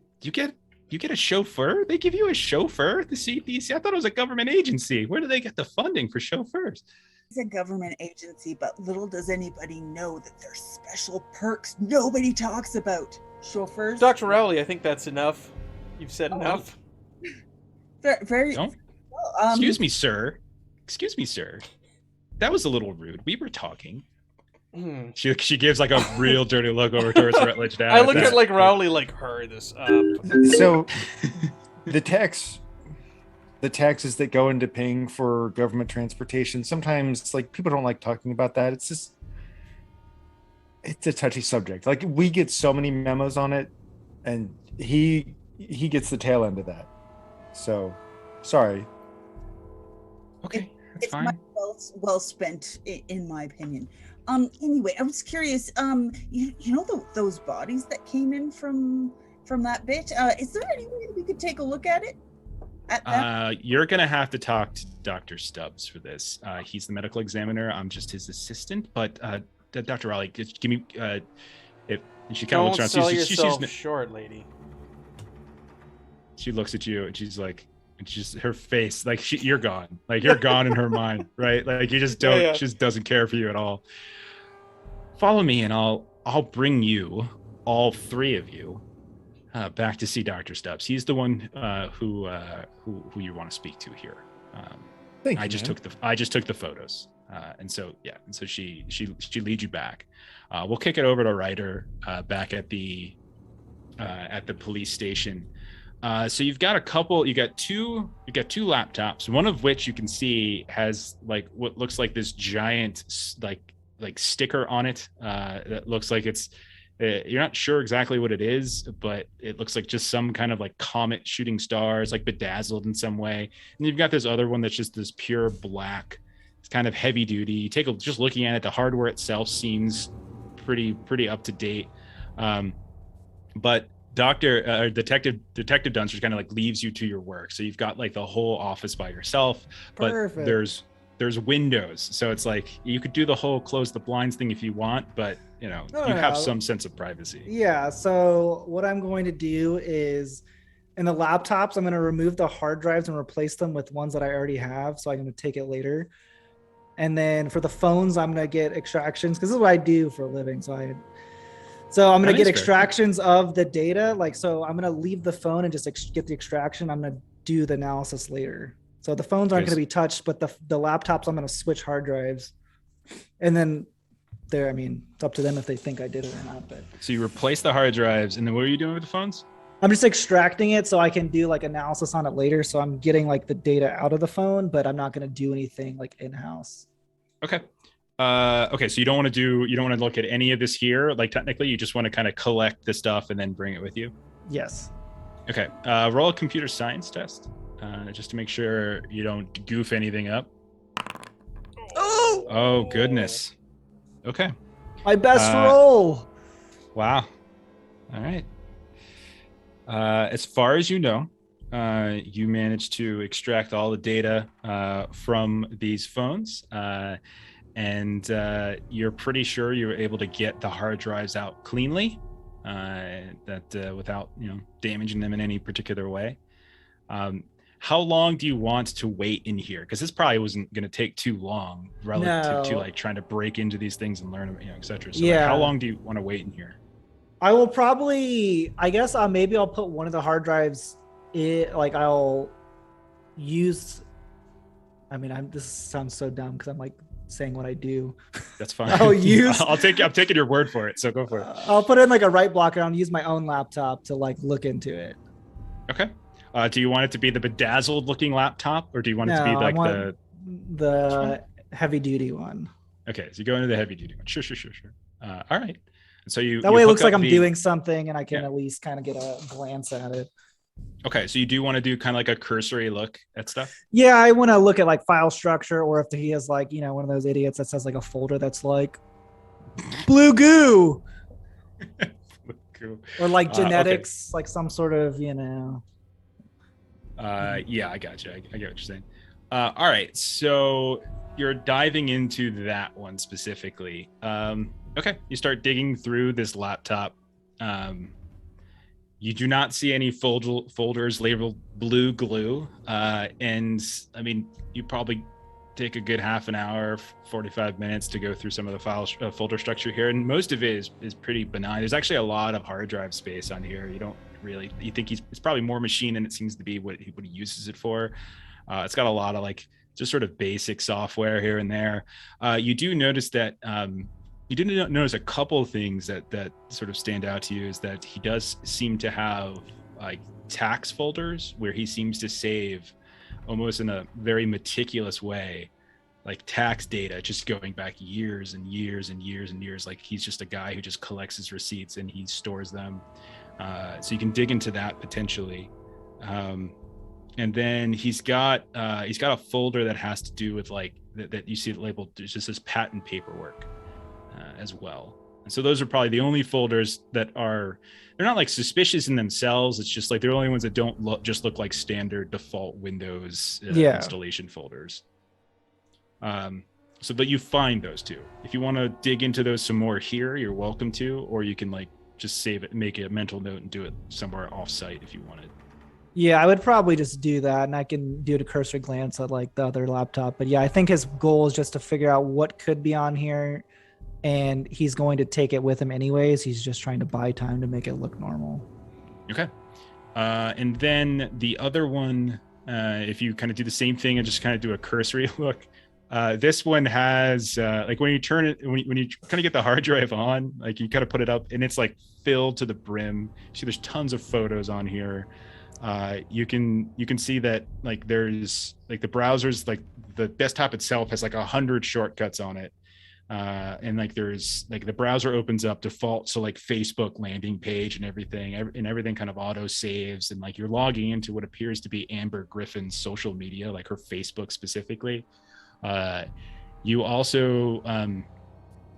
You get a chauffeur? They give you a chauffeur at the CDC? I thought it was a government agency. Where do they get the funding for chauffeurs? It's a government agency, but little does anybody know that there's special perks nobody talks about. Chauffeurs. Dr. Rowley, I think that's enough. You've said enough. Very. Don't. Well, Excuse me, sir. Excuse me, sir. That was a little rude. We were talking. She gives like a real dirty look over towards Rutledge now. I look at like Rowley like hurry this up. So the taxes that go into paying for government transportation, sometimes like people don't like talking about that. It's a touchy subject. Like we get so many memos on it, and he gets the tail end of that. So sorry. Okay, that's it's fine. well spent, in my opinion. Anyway, I was curious. You know those bodies that came in from that bit. Is there any way that we could take a look at it? You're gonna have to talk to Dr. Stubbs for this. He's the medical examiner. I'm just his assistant. But Dr. Raleigh, give me if she kind of looks around. Don't sell yourself short, lady. She looks at you and she's like, and just her face, like you're gone. Like you're gone in her mind, right? Like you just don't. Yeah. She just doesn't care for you at all. Follow me, and I'll bring you, all three of you, back to see Dr. Stubbs. He's the one who you want to speak to here. Thank you. I just took the photos, and so she leads you back. We'll kick it over to Ryder back at the police station. So you've got two laptops, one of which you can see has like what looks like this giant like sticker on it that looks like it's you're not sure exactly what it is, but it looks like just some kind of like comet shooting stars, like bedazzled in some way. And you've got this other one that's just this pure black. It's kind of heavy duty. You just looking at it, the hardware itself seems pretty up to date. But Detective Dunster kind of like leaves you to your work. So you've got like the whole office by yourself, but Perfect. there's windows. So it's like you could do the whole close the blinds thing if you want, but you have some sense of privacy. Yeah. So what I'm going to do is in the laptops, I'm going to remove the hard drives and replace them with ones that I already have. So I'm going to take it later. And then for the phones, I'm going to get extractions because this is what I do for a living. So I'm going to get extractions of the data. So I'm going to leave the phone and just get the extraction. I'm going to do the analysis later. So the phones aren't going to be touched, but the laptops, I'm going to switch hard drives. And then it's up to them if they think I did it or not. But so you replace the hard drives, and then what are you doing with the phones? I'm just extracting it so I can do like analysis on it later. So I'm getting like the data out of the phone, but I'm not going to do anything like in-house. Okay. Okay. So you don't want to look at any of this here. Like technically you just want to kind of collect the stuff and then bring it with you. Yes. Okay. Roll a computer science test, just to make sure you don't goof anything up. Oh goodness. Okay. My best roll. Wow. All right. As far as you know, you managed to extract all the data from these phones, and you're pretty sure you were able to get the hard drives out cleanly. that without damaging them in any particular way. How long do you want to wait in here? Because this probably wasn't going to take too long relative to No. like trying to break into these things and learn them, etc. So Yeah. how long do you want to wait in here? I will probably, I guess, maybe I'll put one of the hard drives I'll use. I mean, this sounds so dumb because I'm like saying what I do. That's fine. I'm taking your word for it. So go for it. I'll put in like a write block and I'll use my own laptop to like look into it. Okay. Do you want it to be the bedazzled looking laptop, or do you want it to be like the heavy duty one? Okay, so you go into the heavy duty one. Sure. All right. So that way it looks like I'm doing something and I can at least kind of get a glance at it. Okay, so you do want to do kind of like a cursory look at stuff? Yeah, I want to look at like file structure, or if he has like, one of those idiots that says like a folder that's like blue goo. Or like genetics, like some sort of, yeah, I got you. I get what you're saying. All right, so you're diving into that one specifically. Okay, you start digging through this laptop. You do not see any folders labeled blue glue. And I mean, you probably take a good half an hour, 45 minutes to go through some of the folder structure here. And most of it is pretty benign. There's actually a lot of hard drive space on here. You think it's probably more machine than it seems to be what he uses it for. It's got a lot of like just sort of basic software here and there. You do notice that you didn't notice a couple of things that sort of stand out to you is that he does seem to have like tax folders where he seems to save almost in a very meticulous way, like tax data, just going back years and years and years and years. Like he's just a guy who just collects his receipts and he stores them. So you can dig into that potentially. And then he's got a folder that has to do with like that you see it labeled. There's just this patent paperwork as well. And so those are probably the only folders that they're not like suspicious in themselves. It's just like they're the only ones that don't look like standard default Windows installation folders. But you find those two. If you want to dig into those some more here, you're welcome to, or you can like just save it, make a mental note and do it somewhere off site if you wanted. Yeah, I would probably just do that, and I can do a cursory glance at like the other laptop. But yeah, I think his goal is just to figure out what could be on here, and he's going to take it with him anyways. He's just trying to buy time to make it look normal. Okay. And then the other one, if you kind of do the same thing and just kind of do a cursory look, this one has like when you turn it, when you kind of get the hard drive on, like you kind of put it up and it's like filled to the brim. See, there's tons of photos on here. You can see that like there's like the browsers, like the desktop itself has like 100 shortcuts on it. And like there's like the browser opens up default, so like Facebook landing page and everything kind of auto saves, and like you're logging into what appears to be Amber Griffin's social media, like her Facebook specifically. You also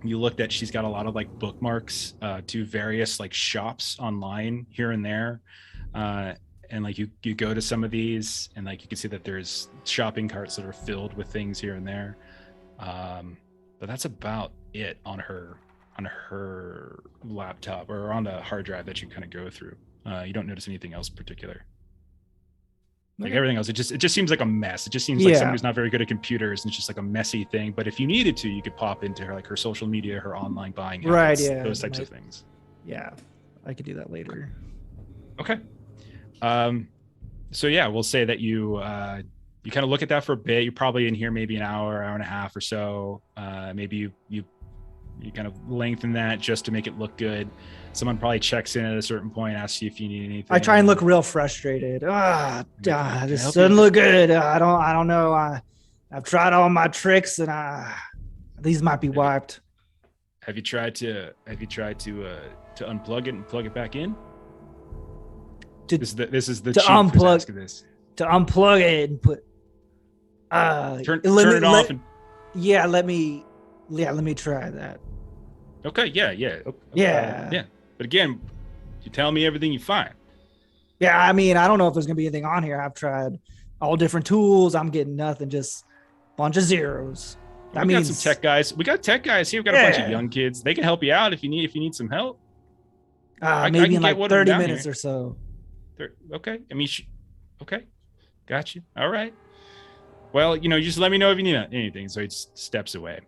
you looked at, she's got a lot of like bookmarks to various like shops online here and there. And like you go to some of these and like you can see that there's shopping carts that are filled with things here and there. But that's about it on her laptop or on the hard drive that you kind of go through. You don't notice anything else in particular. Like everything else, it just seems like a mess. It just seems like someone who's not very good at computers, and it's just like a messy thing. But if you needed to, you could pop into her, like her social media, her online buying habits, those types of things. Yeah, I could do that later. Okay. So yeah, we'll say that you kind of look at that for a bit. You're probably in here maybe an hour and a half or so. Maybe you kind of lengthen that just to make it look good. Someone probably checks in at a certain point, asks you if you need anything. I try and look real frustrated. This doesn't look good. I don't know. I've tried all my tricks and these might be wiped. Have you tried to unplug it and plug it back in? This is the chief unplug this. To unplug it and put turn it off. Let me try that. Okay, yeah. Yeah. But again, you tell me everything you find. Yeah, I mean, I don't know if there's gonna be anything on here. I've tried all different tools. I'm getting nothing, just a bunch of zeros. We got some tech guys. We got tech guys here. We got a bunch of young kids. They can help you out if you need some help. Maybe can in get like one of them 30 down minutes here. or so. Okay. I mean, okay. Got you. All right. Well, you just let me know if you need anything. So he just steps away.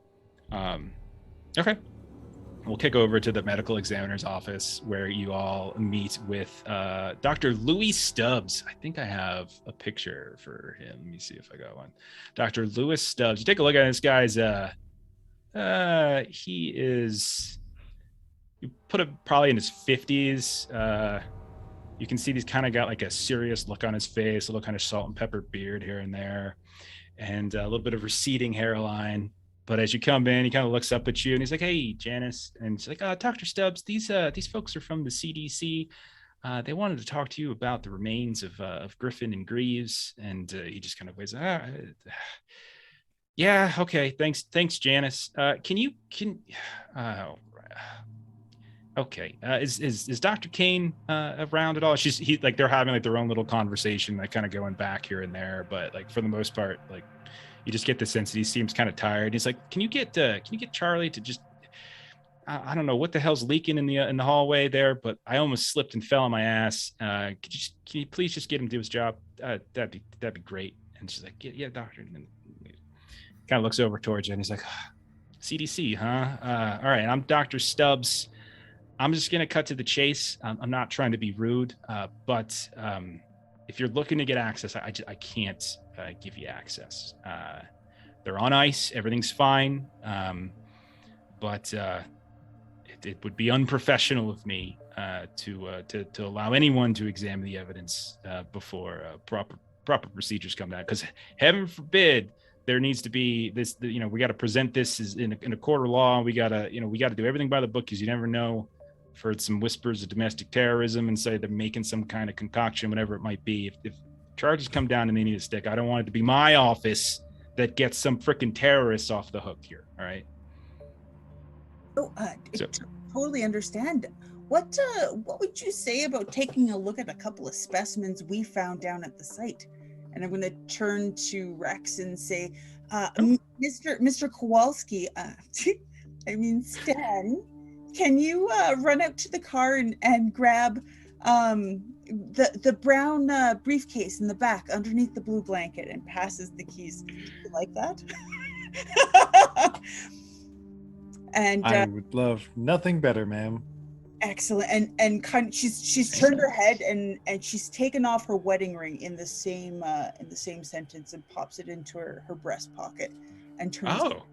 Okay. We'll kick over to the medical examiner's office where you all meet with Dr. Louis Stubbs. I think I have a picture for him. Let me see if I got one. Dr. Louis Stubbs. You take a look at this guy's. He is. You put him probably in his 50s. You can see he's kind of got like a serious look on his face, a little kind of salt and pepper beard here and there, and a little bit of receding hairline. But as you come in, he kind of looks up at you and he's like, "Hey, Janice," and he's like, "Dr. Stubbs, these folks are from the CDC. They wanted to talk to you about the remains of Griffin and Greaves." And he just kind of waves, "Yeah, okay, thanks, Janice. Okay. Is Dr. Kane around at all?" They're having like their own little conversation, like kind of going back here and there, but like for the most part, like you just get the sense that he seems kind of tired. He's like, can you get Charlie to just I don't know what the hell's leaking in the hallway there, but I almost slipped and fell on my ass. Can you please just get him to do his job? That'd be great. And she's like, yeah, doctor. And then kind of looks over towards you and he's like, CDC, huh? All right, I'm Dr. Stubbs. I'm just gonna cut to the chase. I'm not trying to be rude, but if you're looking to get access, I can't give you access. They're on ice. Everything's fine, but it would be unprofessional of me to allow anyone to examine the evidence before proper procedures come down. Because heaven forbid there needs to be this. We got to present this as in a court of law. We got to do everything by the book, because you never know. I've heard some whispers of domestic terrorism and say they're making some kind of concoction, whatever it might be. If charges come down and they need a stick, I don't want it to be my office that gets some freaking terrorists off the hook here. All right. Oh, totally understand. What would you say about taking a look at a couple of specimens we found down at the site? And I'm going to turn to Rex and say, Mr. Kowalski, Stan, can you run out to the car and grab the brown briefcase in the back underneath the blue blanket, and passes the keys? You like that? And I would love nothing better, ma'am. Excellent. And kind of, she's turned her head and she's taken off her wedding ring in the same sentence and pops it into her breast pocket and turns. Oh.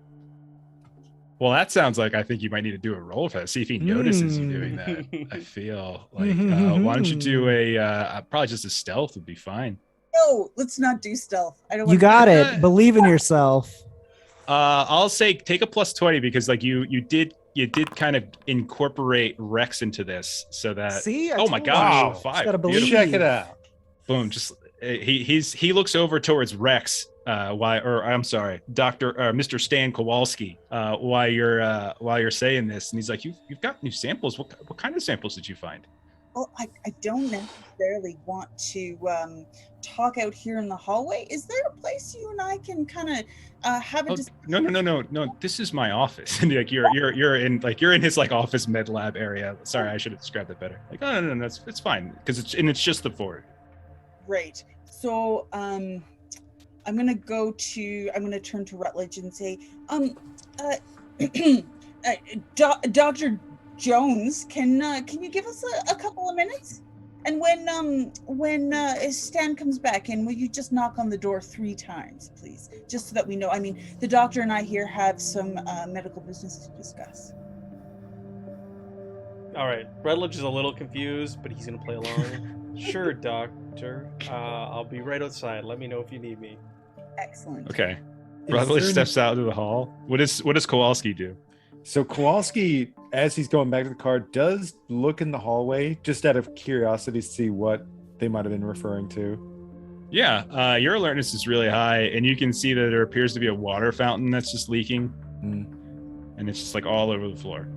Well, that sounds like I think you might need to do a roll for that. See if he notices you doing that. I feel like why don't you do a probably just a stealth would be fine. No, let's not do stealth. I don't. You got it. Believe in yourself. I'll say take a plus 20, because like you did kind of incorporate Rex into this, so that. See? Oh my gosh! Wow. 5. Check it out. Boom! Just he looks over towards Rex. Mr. Stan Kowalski. While you're saying this, and he's like, you've got new samples. What kind of samples did you find? Well, I don't necessarily want to talk out here in the hallway. Is there a place you and I can kind of have a discussion? No. This is my office, and like you're in his like office med lab area. Sorry, I should have described that better. Like, no, it's fine, because it's just the floor. Great. So I'm gonna turn to Rutledge and say, Dr. Jones, can you give us a couple of minutes? And when Stan comes back in, will you just knock on the door 3 times, please? Just so that we know. I mean, the doctor and I here have some medical business to discuss. All right. Rutledge is a little confused, but he's going to play along. Sure, doctor. I'll be right outside. Let me know if you need me. Excellent. Okay. Rutledge steps out into the hall. What does Kowalski do? So Kowalski, as he's going back to the car, does look in the hallway just out of curiosity to see what they might have been referring to. Yeah, your alertness is really high, and you can see that there appears to be a water fountain that's just leaking, and it's just like all over the floor.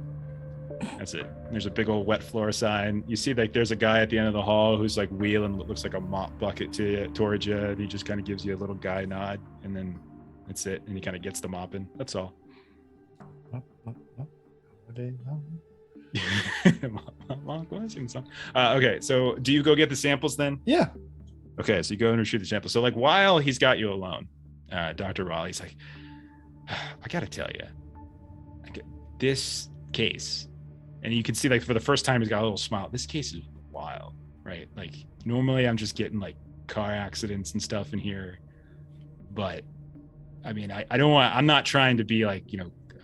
That's it. There's a big old wet floor sign. You see, like, there's a guy at the end of the hall who's like wheeling what looks like a mop bucket towards you, and he just kind of gives you a little guy nod, and then that's it. And he kind of gets the mopping. That's all. Long question. Okay, so do you go get the samples then? Yeah. Okay, so you go and retrieve the samples. So like while he's got you alone, Dr. Raleigh's like, I gotta tell you, this case, and you can see like for the first time he's got a little smile. This case is wild, right? Like normally I'm just getting like car accidents and stuff in here, but I mean, I don't want, I'm not trying to be like,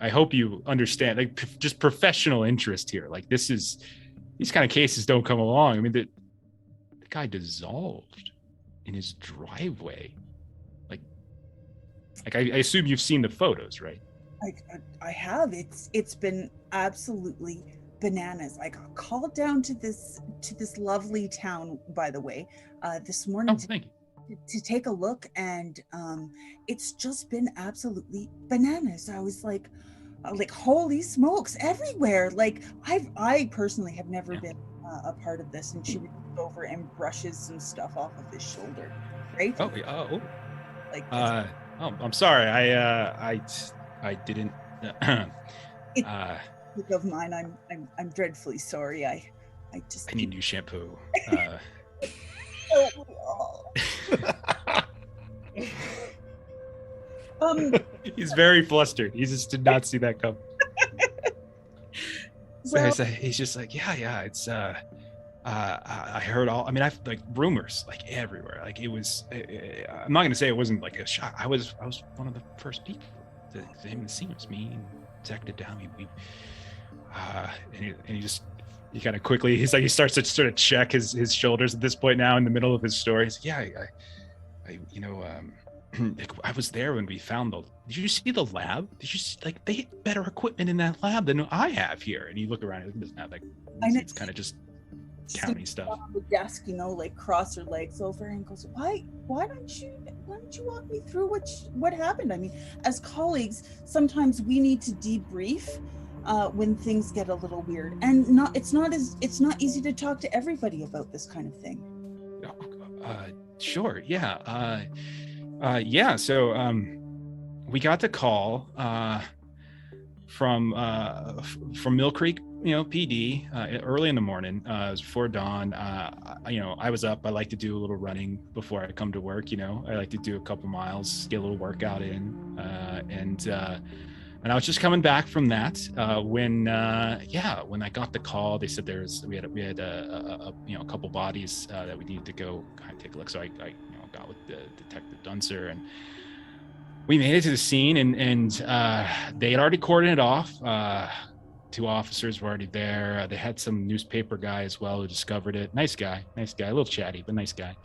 I hope you understand, like just professional interest here. Like these kind of cases don't come along. I mean, the guy dissolved in his driveway. Like I assume you've seen the photos, right? I have. It's been absolutely bananas. I got called down to this lovely town, by the way, this morning Thank you. to take a look, and it's just been absolutely bananas. I was like holy smokes, everywhere. Like I personally have never been a part of this, and she reaches over and brushes some stuff off of his shoulder, right? Like I'm sorry. I didn't of mine. I'm dreadfully sorry. I need new shampoo. He's very flustered. He just did not see that come. So he's just like, yeah, it's I heard all, I mean, I've like rumors like everywhere. Like it was, I'm not gonna say it wasn't like a shock. I was one of the first people to him to see him. It was me and Detective Downey. And he kind of quickly, he starts to sort of check his shoulders at this point now in the middle of his story. He's like, I was there when we found did you see the lab? Did you see, like, they had better equipment in that lab than I have here? And you look around, he doesn't have, like, it's kind of just counting stuff on the desk, like cross her legs over and goes, why don't you walk me through what happened? I mean, as colleagues, sometimes we need to debrief when things get a little weird, and it's not easy to talk to everybody about this kind of thing. Sure, yeah. So we got the call from Mill Creek, PD, early in the morning. It was before dawn. I was up. I like to do a little running before I come to work. I like to do a couple miles, get a little workout in, and I was just coming back from that when I got the call. They said we had a couple bodies that we needed to go kind of take a look. So I got with the Detective Dunser, and we made it to the scene, and they had already cordoned it off. 2 officers were already there. They had some newspaper guy as well who discovered it. Nice guy, a little chatty, but nice guy.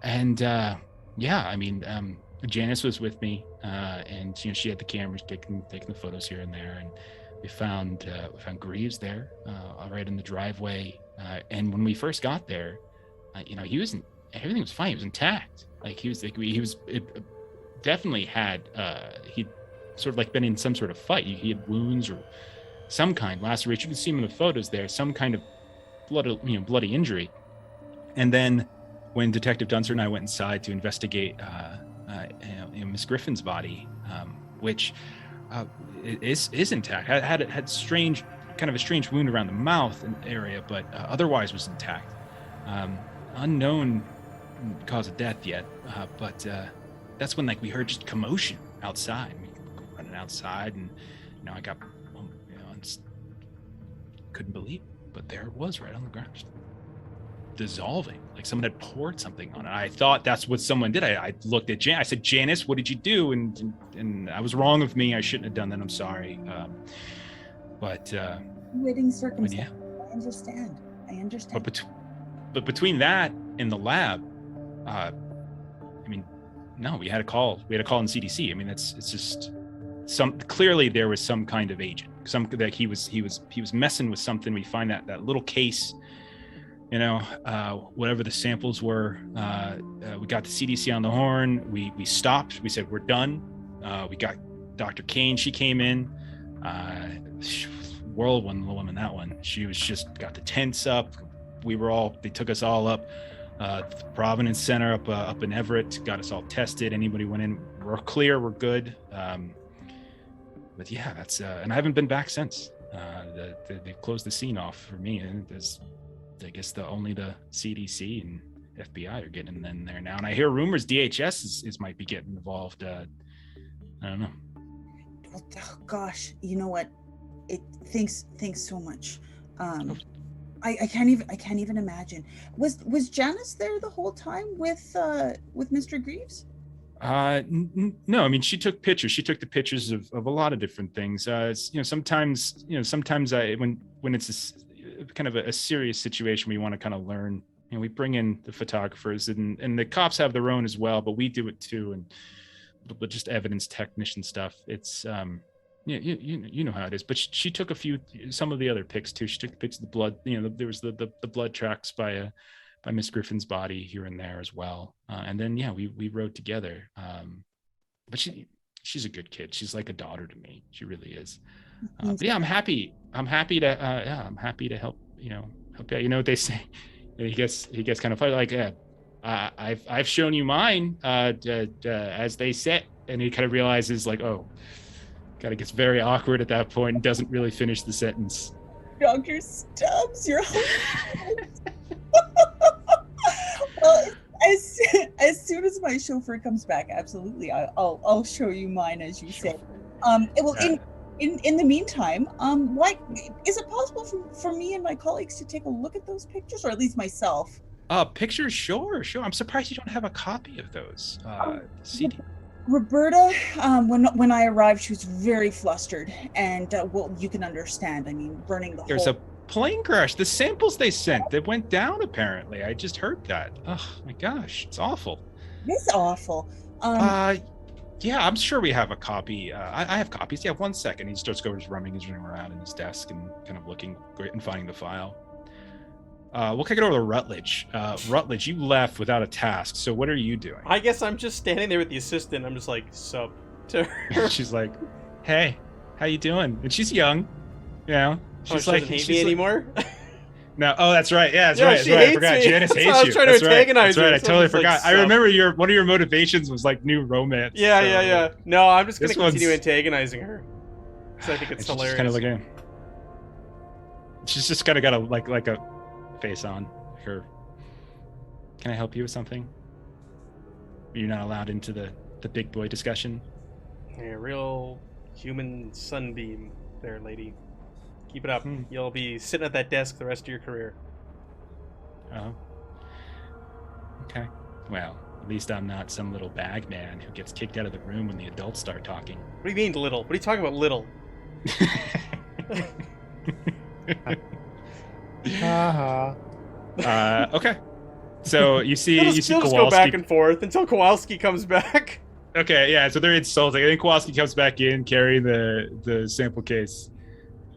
And Janice was with me, and she had the cameras taking the photos here and there, and we found Greaves there, right in the driveway. And when we first got there, everything was fine. He was intact. Like he was definitely had he'd sort of like been in some sort of fight. He had wounds or some kind laceration. You can see him in the photos there, some kind of bloody injury. And then when Detective Dunser and I went inside to investigate Miss Griffin's body, which is intact, had strange kind of a strange wound around the mouth and area, but otherwise was intact. Unknown cause of death yet, but that's when we heard just commotion outside. We were running outside, and I got just couldn't believe it, but there it was right on the ground, just dissolving, like someone had poured something on it. I thought that's what someone did. I looked at Jan. I said, Janice, what did you do? And I was wrong of me. I shouldn't have done that. I'm sorry. Waiting circumstances. Yeah. I understand. But between that and the lab, no, we had a call. We had a call in CDC. I mean, it's just clearly there was some kind of agent. He was messing with something. We find that little case, whatever the samples were. We got the CDC on the horn. We stopped. We said, we're done. We got Dr. Kane. She came in. Whirlwind woman, that one. She was just got the tents up. They took us all up. The Providence Center up in Everett, got us all tested. Anybody went in, we're clear, we're good. But yeah, that's and I haven't been back since. They closed the scene off for me, and there's, I guess, only the CDC and FBI are getting in there now, and I hear rumors DHS is might be getting involved. I don't know. Oh, gosh, you know what? Thanks so much. I can't even imagine. Was Janice there the whole time with Mr. Greaves? No, I mean, she took pictures. She took the pictures of a lot of different things. Sometimes when it's kind of a serious situation, we want to kind of learn. We bring in the photographers, and the cops have their own as well, but we do it too, and a little bit just evidence technician stuff. It's you know how it is. But she took some of the other pics too. She took the pics of the blood. There was the blood tracks by Miss Griffin's body here and there as well. And then we rode together. But she's a good kid. She's like a daughter to me. She really is. But yeah, I'm happy to help. Help out. You know what they say? He gets kind of funny, like, I've shown you mine, as they said, and he kind of realizes, like, oh, kind of gets very awkward at that point and doesn't really finish the sentence. Dr. Stubbs, you're well, as soon as my chauffeur comes back, absolutely, I'll show you mine, as you said. In the meantime, is it possible for me and my colleagues to take a look at those pictures, or at least myself? Pictures, sure. I'm surprised you don't have a copy of those. CD. Roberta, when I arrived, she was very flustered, and well, you can understand. I mean, burning the whole. There's a plane crash. The samples they sent, that went down. Apparently, I just heard that. Oh my gosh, it's awful. It's awful. Yeah, I'm sure we have a copy. I have copies. Yeah, 1 second. He starts running around in his desk and kind of looking and finding the file. We'll kick it over to Rutledge. Rutledge, you left without a task. So what are you doing? I guess I'm just standing there with the assistant. I'm just like, sup to her. She's like, hey, how you doing? And she's young. She's she doesn't hate me anymore? No, oh, that's right. Yeah, that's right. She I hates forgot. Me. Janice hates you. I was trying to antagonize her. That's right. I so totally forgot. like, I remember one of your motivations was like new romance. Yeah. No, I'm just going to continue antagonizing her. So I think it's hilarious. She's kind of looking. She's just kind of got a like a face on her. Can I help you with something? You're not allowed into the big boy discussion. Yeah, real human sunbeam there, lady. Keep it up. You'll be sitting at that desk the rest of your career. Oh. Okay. Well, at least I'm not some little bag man who gets kicked out of the room when the adults start talking. What do you mean little? What are you talking about little? Okay. So you see They'll just Kowalski go back and forth until Kowalski comes back. Okay, yeah, so they're insulting. I think Kowalski comes back in carrying the sample case.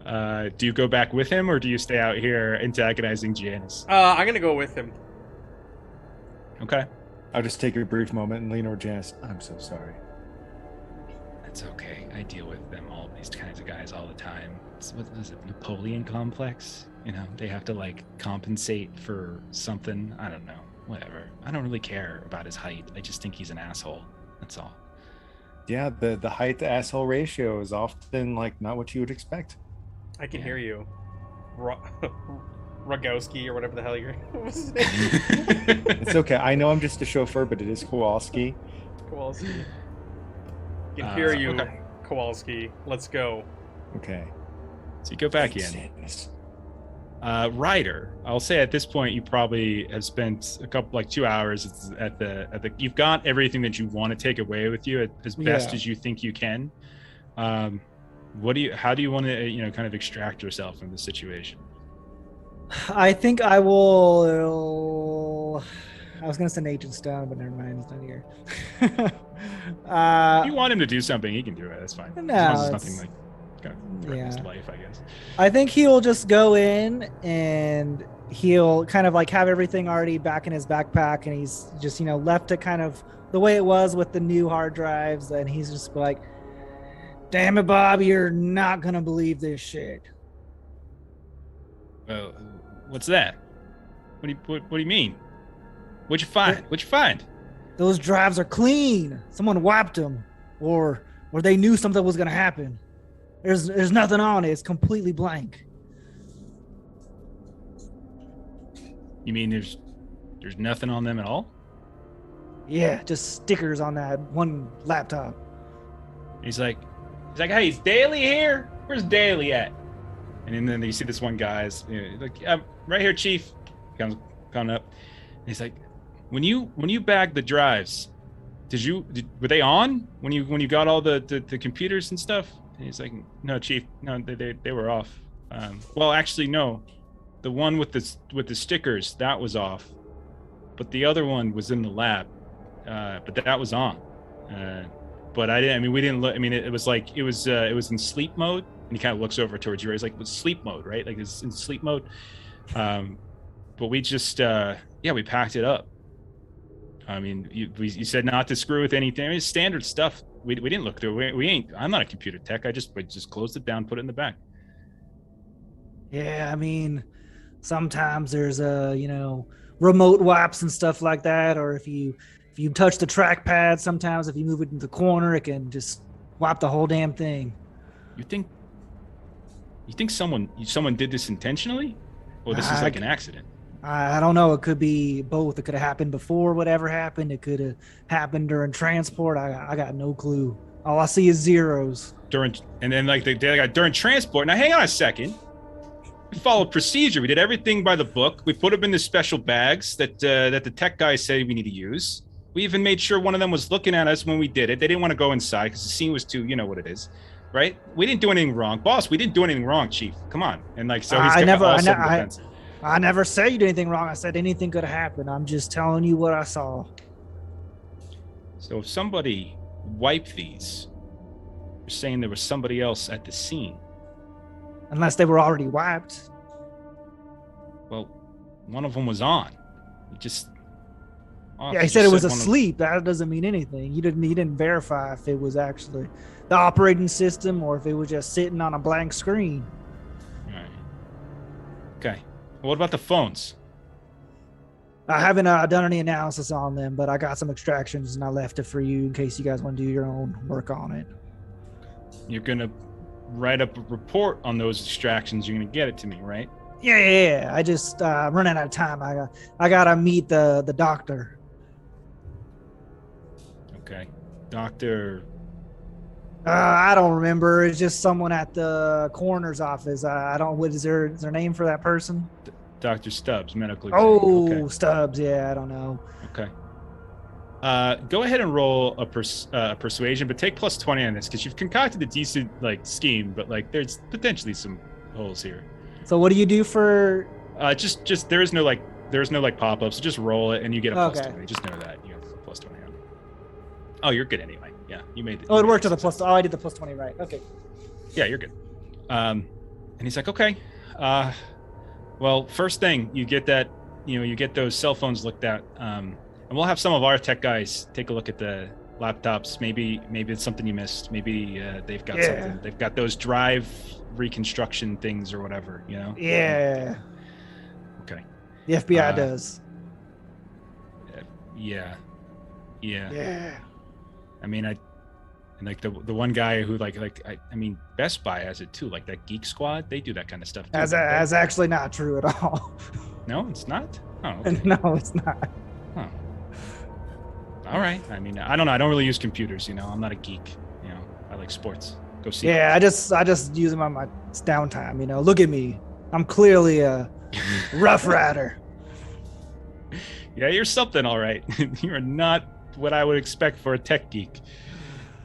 Do you go back with him, or do you stay out here antagonizing Janice? I'm gonna go with him. Okay. I'll just take a brief moment and lean over Janice. I'm so sorry. That's okay. I deal with all these kinds of guys all the time. What is it, Napoleon complex? They have to compensate for something. I don't know. Whatever. I don't really care about his height. I just think he's an asshole. That's all. Yeah, the height to asshole ratio is often not what you would expect. I can hear you. Rogowski or whatever the hell you're. What's his name? It's okay. I know I'm just a chauffeur, but it is Kowalski. Kowalski. I can hear you, okay. Kowalski. Let's go. Okay. So you go back in. Ryder, I'll say at this point you probably have spent a couple 2 hours at the. You've got everything that you want to take away with you as best as you think you can. How do you want to kind of extract yourself from the situation? I think I will. I was gonna send Agent Stone, but never mind, he's not here. If you want him to do something, he can do it. That's fine. No, as nothing kind of threatens his life, I guess. I think he'll just go in and he'll kind of have everything already back in his backpack, and he's just left it kind of the way it was with the new hard drives, and he's just like, "Damn it, Bob, you're not gonna believe this shit." Well, what's that? What do you mean? What'd you find? Those drives are clean. Someone wiped them, or they knew something was gonna happen. There's nothing on it. It's completely blank. You mean there's nothing on them at all? Yeah, just stickers on that one laptop. He's like, hey, is Daly here? Where's Daly at? And then you see this one guy's like, right here, Chief. Comes coming up. And he's like, when you bagged the drives, were they on when you got all the computers and stuff? And he's like, no, Chief, no, they were off. Well, actually, no, the one with the stickers, that was off, but the other one was in the lab, but that was on. But we didn't look. I mean, it was in sleep mode. And he kind of looks over towards you. He's like, "It's sleep mode, right? Like it's in sleep mode." But we just, we packed it up. I mean, you said not to screw with anything. I mean, standard stuff. We didn't look through. We ain't. I'm not a computer tech. I just closed it down, put it in the bag. Yeah, I mean, sometimes there's remote wipes and stuff like that, or if you touch the trackpad, sometimes if you move it in the corner, it can just wipe the whole damn thing. You think someone did this intentionally, or this is like an accident? I don't know. It could be both. It could have happened before whatever happened. It could have happened during transport. I got no clue. All I see is zeros. During transport. Now, hang on a second. We followed procedure. We did everything by the book. We put them in the special bags that the tech guys say we need to use. We even made sure one of them was looking at us when we did it. They didn't want to go inside because the scene was too, you know what it is, right? We didn't do anything wrong, boss. We didn't do anything wrong, Chief. Come on. And he's I never said you did anything wrong. I said anything could have happened. I'm just telling you what I saw. So if somebody wiped these, you're saying there was somebody else at the scene. Unless they were already wiped. Well, one of them was on. He said it was asleep. That doesn't mean anything. He didn't verify if it was actually the operating system or if it was just sitting on a blank screen. All right. Okay. Well, what about the phones? I haven't done any analysis on them, but I got some extractions and I left it for you in case you guys want to do your own work on it. You're going to write up a report on those extractions. You're going to get it to me, right? Yeah. I just running out of time. I got to meet the doctor. Okay. Doctor. I don't remember. It's just someone at the coroner's office. What is their name for that person? Dr. Stubbs, medical. Okay. Stubbs. Yeah, I don't know. Okay. Go ahead and roll a persuasion, but take plus 20 on this because you've concocted a decent scheme, but there's potentially some holes here. So what do you do for? Just there's no pop-ups. So just roll it and you get a plus 20. Just know that you have a plus 20 on it. Oh, you're good anyway. Yeah, you made it. Oh, it worked to the plus. Oh, I did the plus 20 right. Okay. Yeah, you're good. And he's like, okay. Well, first thing you get that, you get those cell phones looked at. And we'll have some of our tech guys take a look at the laptops. Maybe it's something you missed. Maybe they've got something. They've got those drive reconstruction things or whatever, Yeah. Okay. The FBI does. Yeah. Yeah. I mean, the one guy who I mean, Best Buy has it too. Like that Geek Squad, they do that kind of stuff too. That's actually not true at all. No, it's not. Oh, okay. No, it's not. Oh. All right. I mean, I don't know. I don't really use computers. I'm not a geek. I like sports. Go see. Yeah, I just use them on my downtime. Look at me. I'm clearly a rough rider. Yeah, you're something, all right. You're not what I would expect for a tech geek.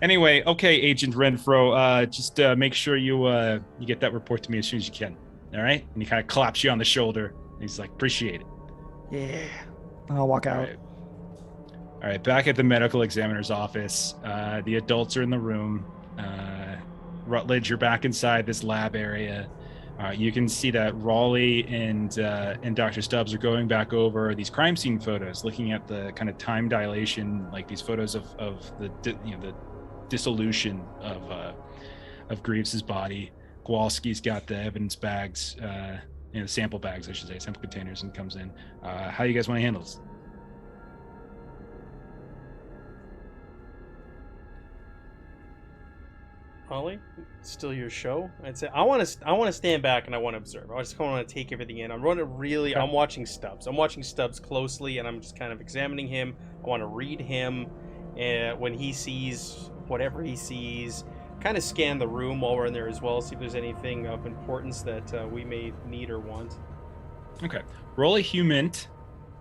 Anyway, okay, Agent Renfro, just make sure you get that report to me as soon as you can. All right? And he kind of claps you on the shoulder. He's like, appreciate it. Yeah. I'll walk out. All right, back at the medical examiner's office. The adults are in the room. Rutledge, you're back inside this lab area. You can see that Raleigh and Dr. Stubbs are going back over these crime scene photos, looking at the kind of time dilation, like these photos of the dissolution of Greaves's body. Kowalski's got the evidence bags, sample bags, I should say, sample containers, and comes in. How do you guys want to handle this? Holly, it's still your show. I'd say I want to stand back and I want to observe. I just want to take everything in. I'm watching Stubbs. I'm watching Stubbs closely, and I'm just kind of examining him. I want to read him, and when he sees whatever he sees, kind of scan the room while we're in there as well, see if there's anything of importance that we may need or want. Okay, roll a humint.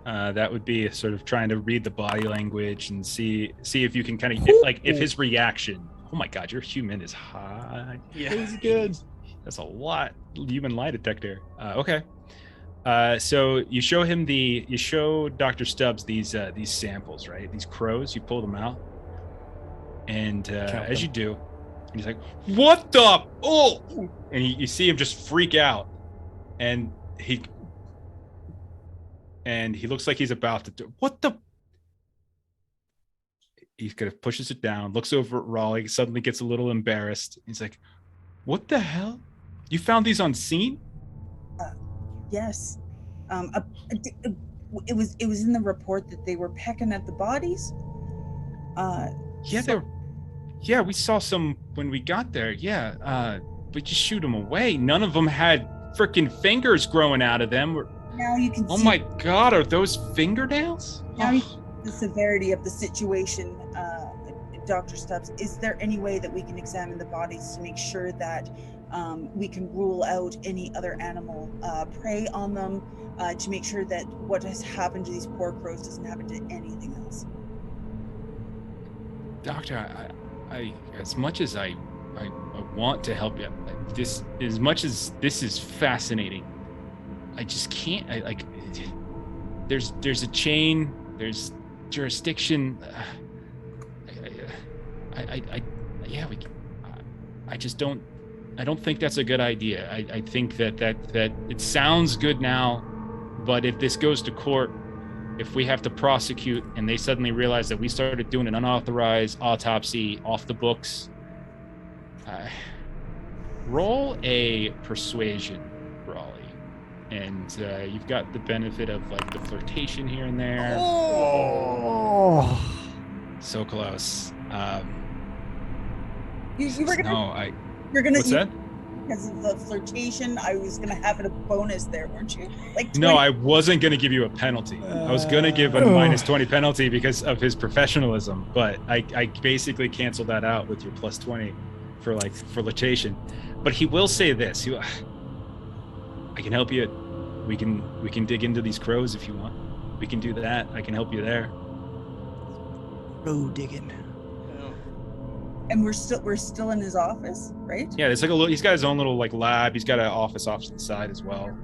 That would be sort of trying to read the body language and see if you can kind of if his reaction. Oh my God, your human is high. Yeah, That's good. That's a lot. Human lie detector. Okay. So you show Dr. Stubbs these samples, right? These crows. You pull them out, and as you do, and he's like, "What the? Oh!" And you see him just freak out, and he looks like he's about to do what the. He kind of pushes it down, looks over at Raleigh, suddenly gets a little embarrassed. He's like, "What the hell? You found these on scene?" Yes. It was in the report that they were pecking at the bodies. Yeah, we saw some when we got there. Yeah, we just shoot them away. None of them had freaking fingers growing out of them. Now you can. Oh see my God, are those fingernails? Now you see the severity of the situation, Dr. Stubbs. Is there any way that we can examine the bodies to make sure that we can rule out any other animal prey on them, to make sure that what has happened to these poor crows doesn't happen to anything else? Doctor, I as much as I want to help you, as much as this is fascinating, I just can't. There's a chain. There's jurisdiction. I just don't. I don't think that's a good idea. I think that it sounds good now, but if this goes to court, if we have to prosecute and they suddenly realize that we started doing an unauthorized autopsy off the books, roll a persuasion, Raleigh. And you've got the benefit of like the flirtation here and there. Oh. So close. You were gonna. No, You're gonna. What's that? Because of the flirtation, I was gonna have it a bonus there, weren't you? Like 20. No, I wasn't going to give you a penalty. I was going to give a minus 20 penalty because of his professionalism, but I basically canceled that out with your plus 20 for flirtation. But he will say this. I can help you. We can dig into these crows if you want. We can do that. I can help you there. Crow digging. And we're still in his office, right? Yeah, it's like he's got his own little like lab. He's got an office off to the side as well.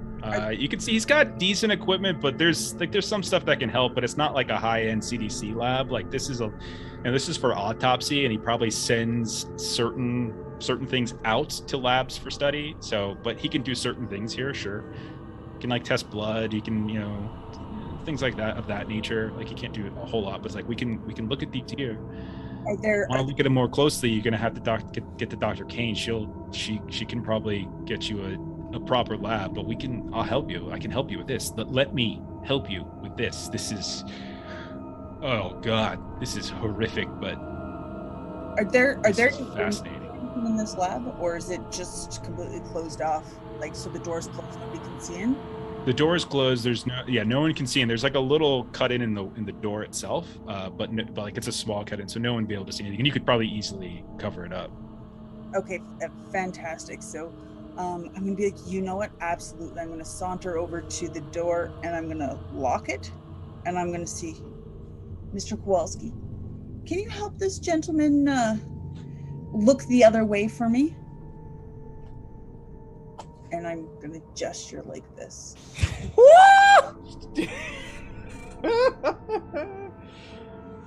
You can see he's got decent equipment, but there's some stuff that can help, but it's not like a high-end CDC lab. Like this is for autopsy, and he probably sends certain things out to labs for study. So, but he can do certain things here, sure. He can like test blood. He can, things like that of that nature. Like he can't do a whole lot, but it's like we can look at these here. Want to look at it more closely? You're gonna have to get to Dr. Kane. She can probably get you a proper lab, but I'll help you. I can help you with this. Let me help you with this. This is, oh God, this is horrific. But are there fascinating in this lab, or is it just completely closed off? Like, so the door's closed, nobody can see in? The door is closed. There's no one can see in. There's like a little cut in the door itself, but like it's a small cut in, so no one will be able to see anything. And you could probably easily cover it up. Okay, fantastic. So I'm gonna be like, you know what? Absolutely. I'm gonna saunter over to the door and I'm gonna lock it, and I'm gonna see, Mr. Kowalski, can you help this gentleman look the other way for me? And I'm gonna gesture like this.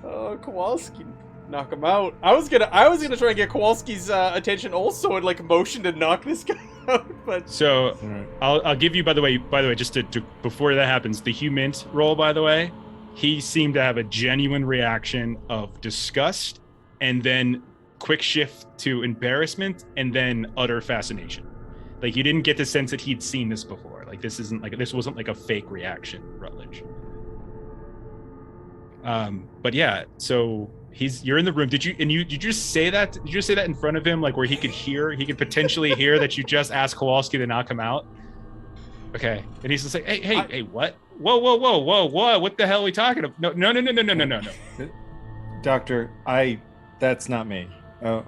Oh, Kowalski, knock him out. I was gonna try and get Kowalski's attention also, and like motion to knock this guy out. But so I'll give you by the way just to before that happens, the humint roll, by the way, he seemed to have a genuine reaction of disgust, and then quick shift to embarrassment, and then utter fascination. Like you didn't get the sense that he'd seen this before. Like this wasn't like a fake reaction, Rutledge. But yeah, so you're in the room. Did you just say that? Did you just say that in front of him, like where he could potentially hear that you just asked Kowalski to knock him out? Okay. And he's just like, hey, what? Whoa. What the hell are we talking about? No. Doctor, that's not me.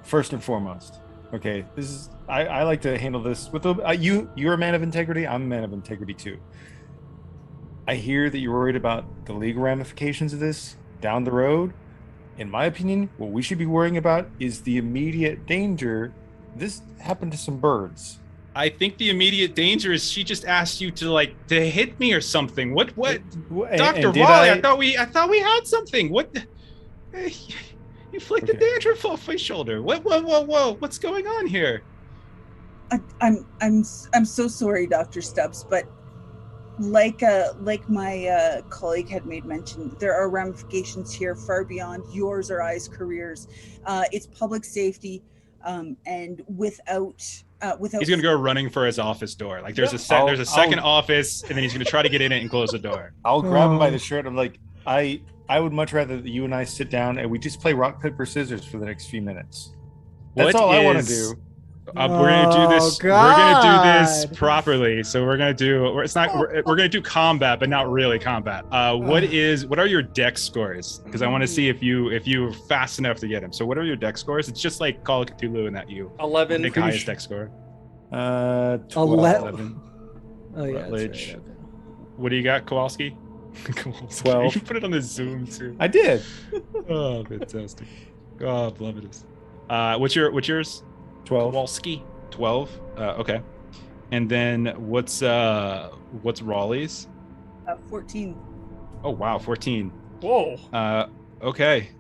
First and foremost. Okay, this is I like to handle this with you're a man of integrity. I'm a man of integrity too. I hear that you're worried about the legal ramifications of this down the road. In my opinion, what we should be worrying about is the immediate danger. This happened to some birds. I think the immediate danger is she just asked you to hit me or something. What? Dr. Raleigh, I thought we had something. What? You flicked the dandruff off my shoulder. Whoa. What's going on here? I'm so sorry, Dr. Stubbs, but like my colleague had made mention, there are ramifications here far beyond yours or I's careers. It's public safety, and without he's gonna go running for his office door. Like there's a second office, and then he's gonna try to get in it and close the door. I'll grab him by the shirt. I'm like, I would much rather that you and I sit down and we just play rock paper scissors for the next few minutes. That's all I want to do. We're gonna do this. God. We're gonna do this properly. So we're gonna do. We're gonna do combat, but not really combat. What are your dex scores? Because I want to see if you're fast enough to get him. So what are your dex scores? It's just like Call of Cthulhu in that you 11. pick highest dex score. 11. Oh yeah. Rutledge. That's right, okay. What do you got, Kowalski? 12. You put it on the Zoom too. I did. Oh, fantastic. Oh, Blevitous. What's yours? 12. Kowalski. 12. Okay. And then what's Raleigh's? 14. Oh wow, 14. Whoa. Okay.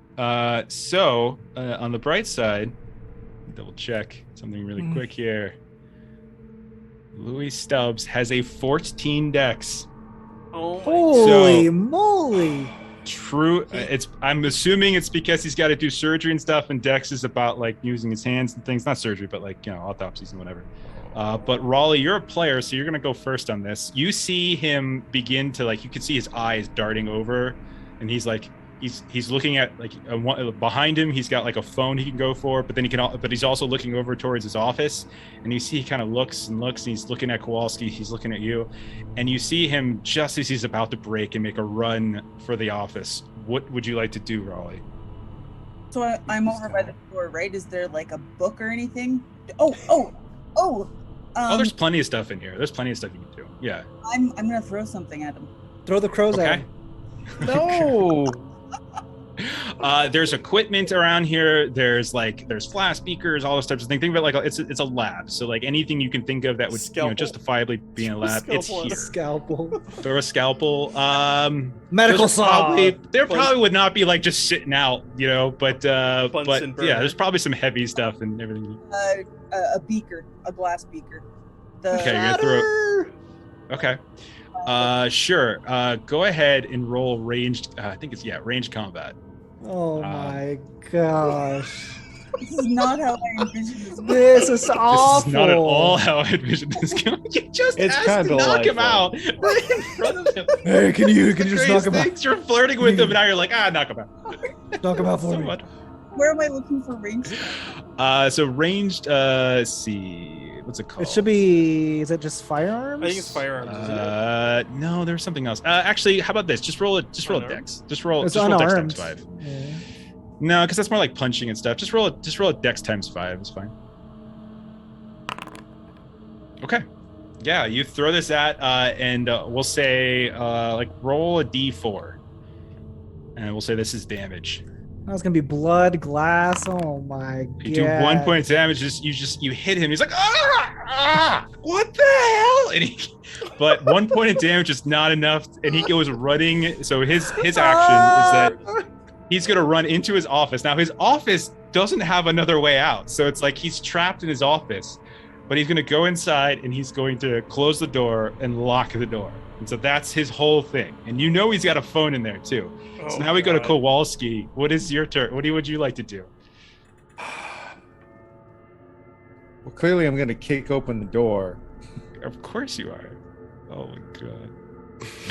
So on the bright side, double check something really quick here. Louis Stubbs has a 14 dex. Oh my Holy moly! True. I'm assuming it's because he's got to do surgery and stuff, and dex is about like using his hands and things. Not surgery, but like autopsies and whatever. But Raleigh, you're a player, so you're gonna go first on this. You see him begin to you can see his eyes darting over, and he's looking at behind him. He's got like a phone he can go for, but then but he's also looking over towards his office, and you see he kind of looks, and he's looking at Kowalski. He's looking at you, and you see him just as he's about to break and make a run for the office. What would you like to do, Raleigh? So I'm over by the door, right? Is there like a book or anything? There's plenty of stuff in here. There's plenty of stuff you can do. Yeah. I'm gonna throw something at him. Throw the crows at him. No. There's equipment around here. There's flash speakers, all those types of things. Think of it like it's a lab. So like anything you can think of that would justifiably be in a lab, it's here. Scalpel. Throw a scalpel. Medical saw. There probably would not be like just sitting out, but yeah, there's probably some heavy stuff and everything. A beaker, a glass beaker. Okay, you're gonna throw. Okay. Sure. Go ahead and roll ranged. I think it's ranged combat. Oh my gosh. This is not how I envisioned this. This is awful. This is not at all how I envisioned this going. You just asked to knock him out right in front of him. Hey, can you just knock him out? You're flirting with him, and now you're like, knock him out. Knock him out for me. Where am I looking for ranged? So ranged. Let's see. What's it called? It should be. Is it just firearms? I think it's firearms. Isn't it? No, there's something else. Actually, how about this? Just roll a dex. Just roll dex times 5. Yeah. No, because that's more like punching and stuff. Just roll a dex times 5. It's fine. Okay. Yeah, you throw this at, and we'll say roll a d4, and we'll say this is damage. That's gonna be blood, glass. Oh my god! You do 1 point of damage. You hit him. He's like, what the hell? But 1 point of damage is not enough, and he goes running. So his action is that he's gonna run into his office. Now his office doesn't have another way out, so it's like he's trapped in his office. But he's gonna go inside and he's going to close the door and lock the door. And so that's his whole thing. And he's got a phone in there too. So now we go to Kowalski. What is your turn? What would you like to do? Well, clearly I'm going to kick open the door. Of course you are. Oh my god.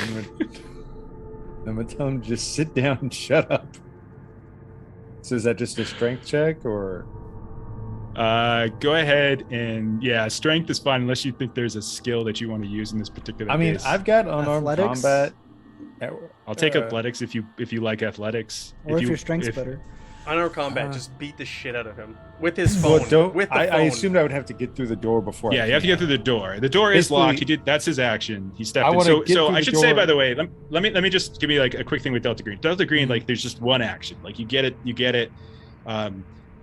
I'm going to tell him to just sit down and shut up. So is that just a strength check or? Go ahead and strength is fine unless you think there's a skill that you want to use in this particular I mean, case. I've got unarmed Athletics? combat. I'll take athletics if you like athletics. Or if your strength's better. Unarmed combat, just beat the shit out of him with his phone. With the phone. I assumed I would have to get through the door before. Yeah, you have to get through the door. The door is locked. He did. That's his action. He stepped in. So I should say, by the way, let me just give me like a quick thing with Delta Green. Delta Green, like there's just one action. Like you get it.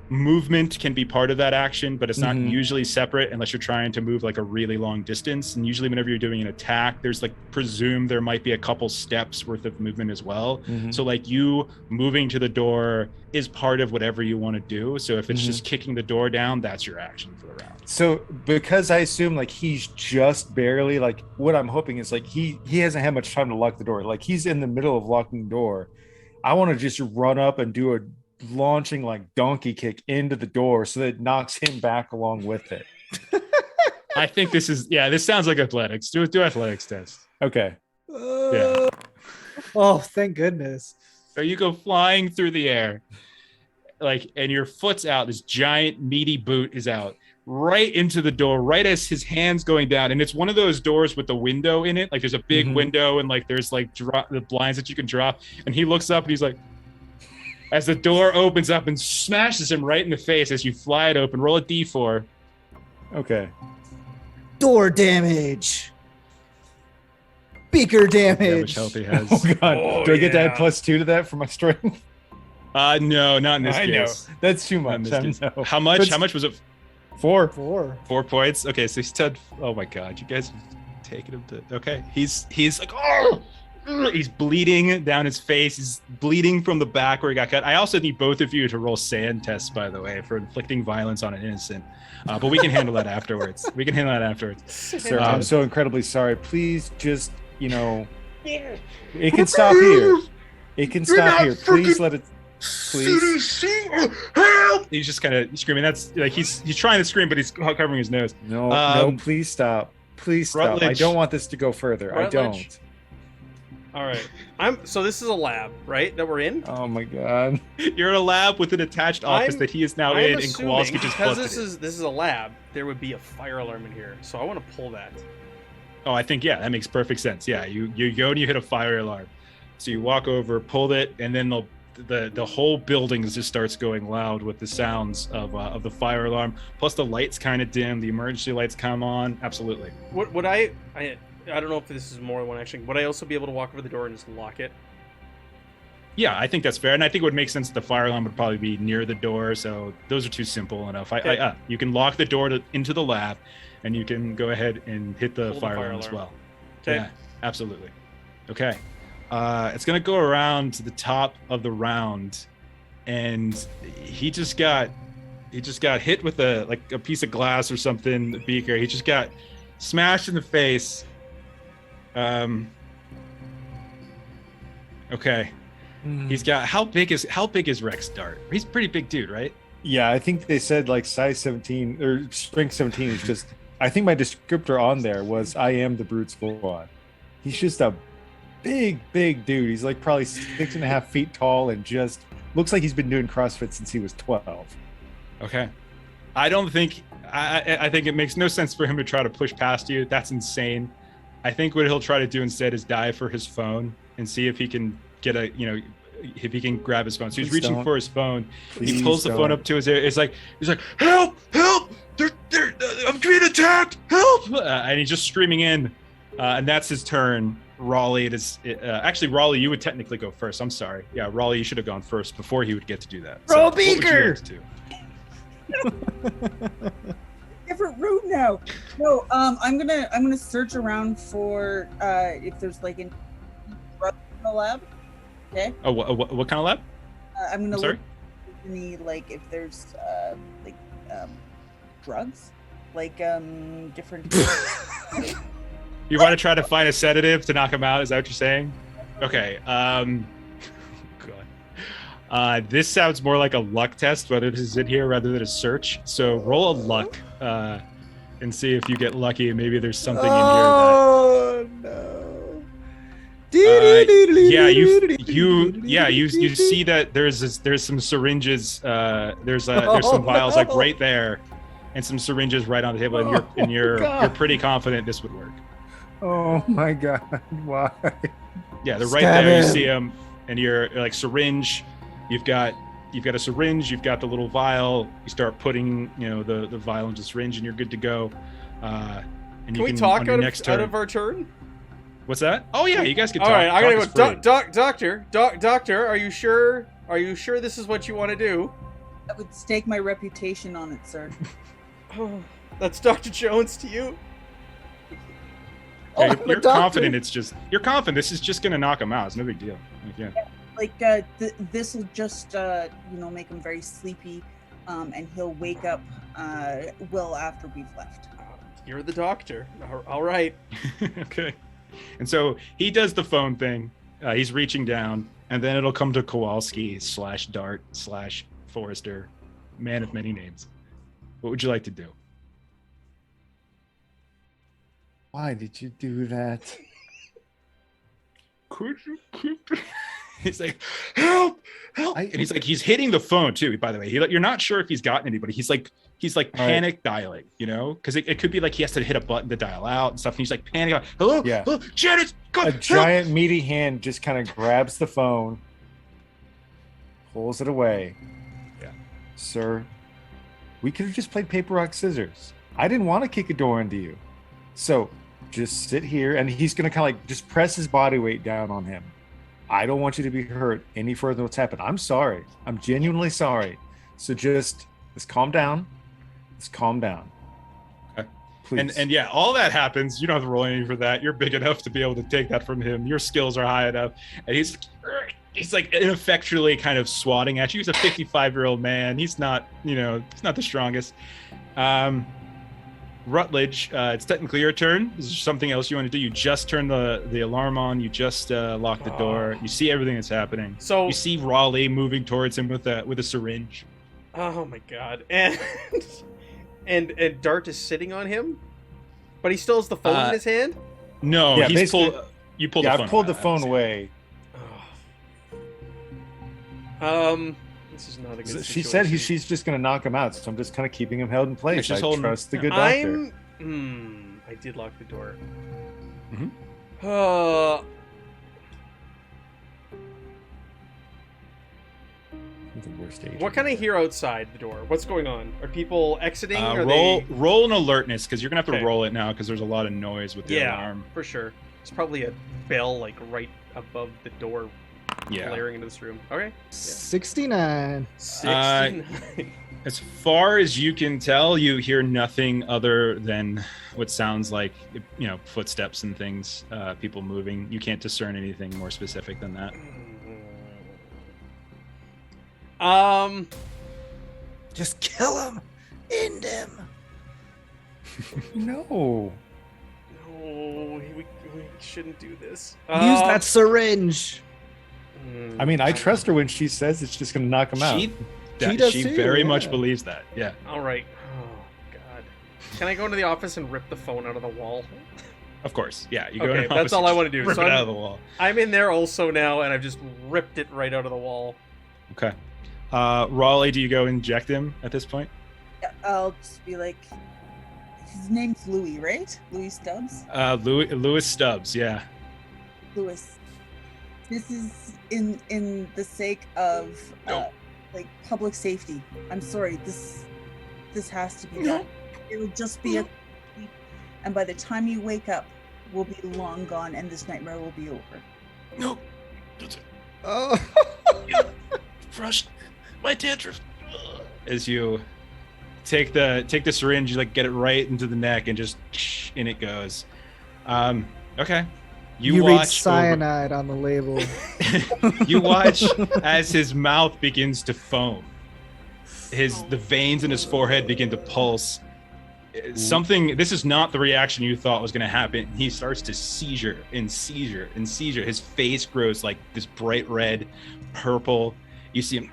Movement can be part of that action, but it's not usually separate unless you're trying to move like a really long distance. And usually whenever you're doing an attack, there's like presumed there might be a couple steps worth of movement as well. So like you moving to the door is part of whatever you want to do. So if it's just kicking the door down, that's your action for the round. So because I assume like he's just barely, like what I'm hoping is like he hasn't had much time to lock the door. Like he's in the middle of locking the door. I want to just run up and do a launching like donkey kick into the door so that it knocks him back along with it. I think this sounds like athletics. Do athletics test. Okay. Yeah. Oh, thank goodness. So you go flying through the air, like, and your foot's out. This giant meaty boot is out right into the door, right as his hand's going down. And it's one of those doors with the window in it. Like there's a big window and like there's like the blinds that you can drop. And he looks up and he's like, as the door opens up and smashes him right in the face as you fly it open. Roll a d4. Okay. Door damage. Beaker How much damage. health he has. Oh god. Do I get to add +2 to that for my strength? No, not in this I case. know. That's too much. Not in this I case. know. How much? How much was it? 4. 4 points. Okay, so he's done. Oh my god, you guys have taken him to. Okay, he's like, oh, he's bleeding down his face. He's bleeding from the back where he got cut. I also need both of you to roll sand tests, by the way, for inflicting violence on an innocent. But we can handle that afterwards. Sir, I'm so incredibly sorry. Please just, it can stop here. It can stop here. Please let it. Please. Help! He's just kind of screaming. That's like he's trying to scream, but he's covering his nose. No, please stop. Please stop. Rutledge. I don't want this to go further. Rutledge. I don't. All right. So this is a lab, right? That we're in? Oh my god. You're in a lab with an attached office that he is now in, and Kowalski just because busted this is a lab, there would be a fire alarm in here. So I want to pull that. Oh, I think that makes perfect sense. Yeah, you go and you hit a fire alarm. So you walk over, pulled it, and then the whole building just starts going loud with the sounds of the fire alarm. Plus the lights kind of dim, the emergency lights come on. Absolutely. Would I don't know if this is more than one action. Would I also be able to walk over the door and just lock it? Yeah, I think that's fair, and I think it would make sense that the fire alarm would probably be near the door. So those are two simple enough. Okay. You can lock the door into the lab, and you can go ahead and hit the fire alarm as well. Okay. Yeah, absolutely. Okay. It's gonna go around to the top of the round, and he just got hit with a piece of glass or something, a beaker. He just got smashed in the face. Okay. He's got how big is Rex Dart? He's a pretty big dude, right? Yeah, I think they said like size 17 or strength 17 is just. I think my descriptor on there was I am the brute's full-on. He's just a big dude. He's like probably 6.5 feet tall and just looks like he's been doing CrossFit since he was 12. Okay. I don't think I think it makes no sense for him to try to push past you. That's insane. I think what he'll try to do instead is dive for his phone and see if he can get if he can grab his phone. So he's reaching for his phone. He pulls the phone up to his ear. He's like, help! I'm being attacked! Help! And he's just screaming in. And that's his turn. Raleigh, actually, Raleigh, you would technically go first. I'm sorry. Yeah, Raleigh, you should have gone first before he would get to do that. Bro, what would you Beaker! like to do? Different route now. No, I'm gonna search around for if there's like in the lab. Okay. Oh, what kind of lab? I'm gonna sorry? look in the if there's drugs, different. You want to try to find a sedative to knock him out? Is that what you're saying? Okay. God. This sounds more like a luck test, whether this is in here rather than a search. So roll a luck and see if you get lucky. Maybe there's something in here that. Oh no! Yeah, you see that there's some syringes. There's some vials like right there, and some syringes right on the table, and you're pretty confident this would work. Oh my God! Why? Yeah, they're right Stab there. You him. see them, and you're like syringe. You've got a syringe. You've got the little vial. You start putting the vial into the syringe, and you're good to go. And Can we talk out of our turn? What's that? Oh yeah, you guys can All talk. right, I gotta Talk go. Doctor, are you sure? Are you sure this is what you want to do? I would stake my reputation on it, sir. Oh, that's Dr. Jones to you. Yeah, I'm a you're doctor. confident. You're confident. This is just gonna knock him out. It's no big deal. Yeah. Like this will just make him very sleepy, and he'll wake up well after we've left. You're the doctor. All right. Okay. And so he does the phone thing. He's reaching down, and then it'll come to Kowalski /Dart /Forrester, man of many names. What would you like to do? Why did you do that? Could you keep? He's like, help! And he's hitting the phone too. By the way, you're not sure if he's gotten anybody. He's like panic dialing, because it could be like he has to hit a button to dial out and stuff. And he's like panic. Hello, Yeah. Hello? Janet, God, A help! giant meaty hand just kind of grabs the phone, pulls it away. Yeah. Sir, we could have just played paper, rock, scissors. I didn't want to kick a door into you. So just sit here, and he's going to kind of like just press his body weight down on him. I don't want you to be hurt any further than what's happened. I'm sorry. I'm genuinely sorry. So just let's calm down. Let's calm down. Okay. Please. And yeah, all that happens. You don't have to roll anything for that. You're big enough to be able to take that from him. Your skills are high enough. And he's like ineffectually kind of swatting at you. He's a 55-year-old man. He's not, he's not the strongest. Rutledge, it's technically your turn. Is there something else you want to do? You just turn the alarm on. You just lock the door. You see everything that's happening. So you see Raleigh moving towards him with a syringe. Oh my God! And Dart is sitting on him, but he still has the phone in his hand. No, Yeah, he's basically- pulled. You pulled Yeah, the phone. I pulled the out, phone obviously. away. This is not a good She said situation. she's just going to knock him out, so I'm just kind of keeping him held in place. she's I holding- trust the good doctor. I did lock the door. Mhm. The worst agent What can I ever. hear outside the door? What's going on? Are people exiting? Are Roll an alertness, because you're gonna have to Okay. roll it now because there's a lot of noise with the Yeah, alarm. for sure. It's probably a bell like right above the door, Yeah. blaring into this room. Okay. 69. 69. As far as you can tell, you hear nothing other than what sounds like footsteps and things, people moving. You can't discern anything more specific than that. Just kill him. End him. No. No, we shouldn't do this. Use that syringe. I mean, I trust her when she says it's just going to knock him out. She does She too, very yeah. much believes that. Yeah. All right. Oh God. Can I go into the office and rip the phone out of the wall? Of course. Yeah. You go Okay, in the that's office, all I just wanna do. Rip So it I'm- out of the wall. I'm in there also now, and I've just ripped it right out of the wall. Okay. Raleigh, do you go inject him at this point? I'll just be like, his name's Louis, right? Louis Stubbs. Louis Stubbs. Yeah. Louis. This is in the sake of like public safety. I'm sorry. This has to be done. It'll just be and by the time you wake up, we'll be long gone, and this nightmare will be over. No. Oh. Fresh. My tantrum. As you take the syringe, you like get it right into the neck, and just in it goes. Okay. You read watch over- cyanide on the label. You watch as his mouth begins to foam. The veins in his forehead begin to pulse. This is not the reaction you thought was going to happen. He starts to seizure. His face grows like this bright red, purple. You see him.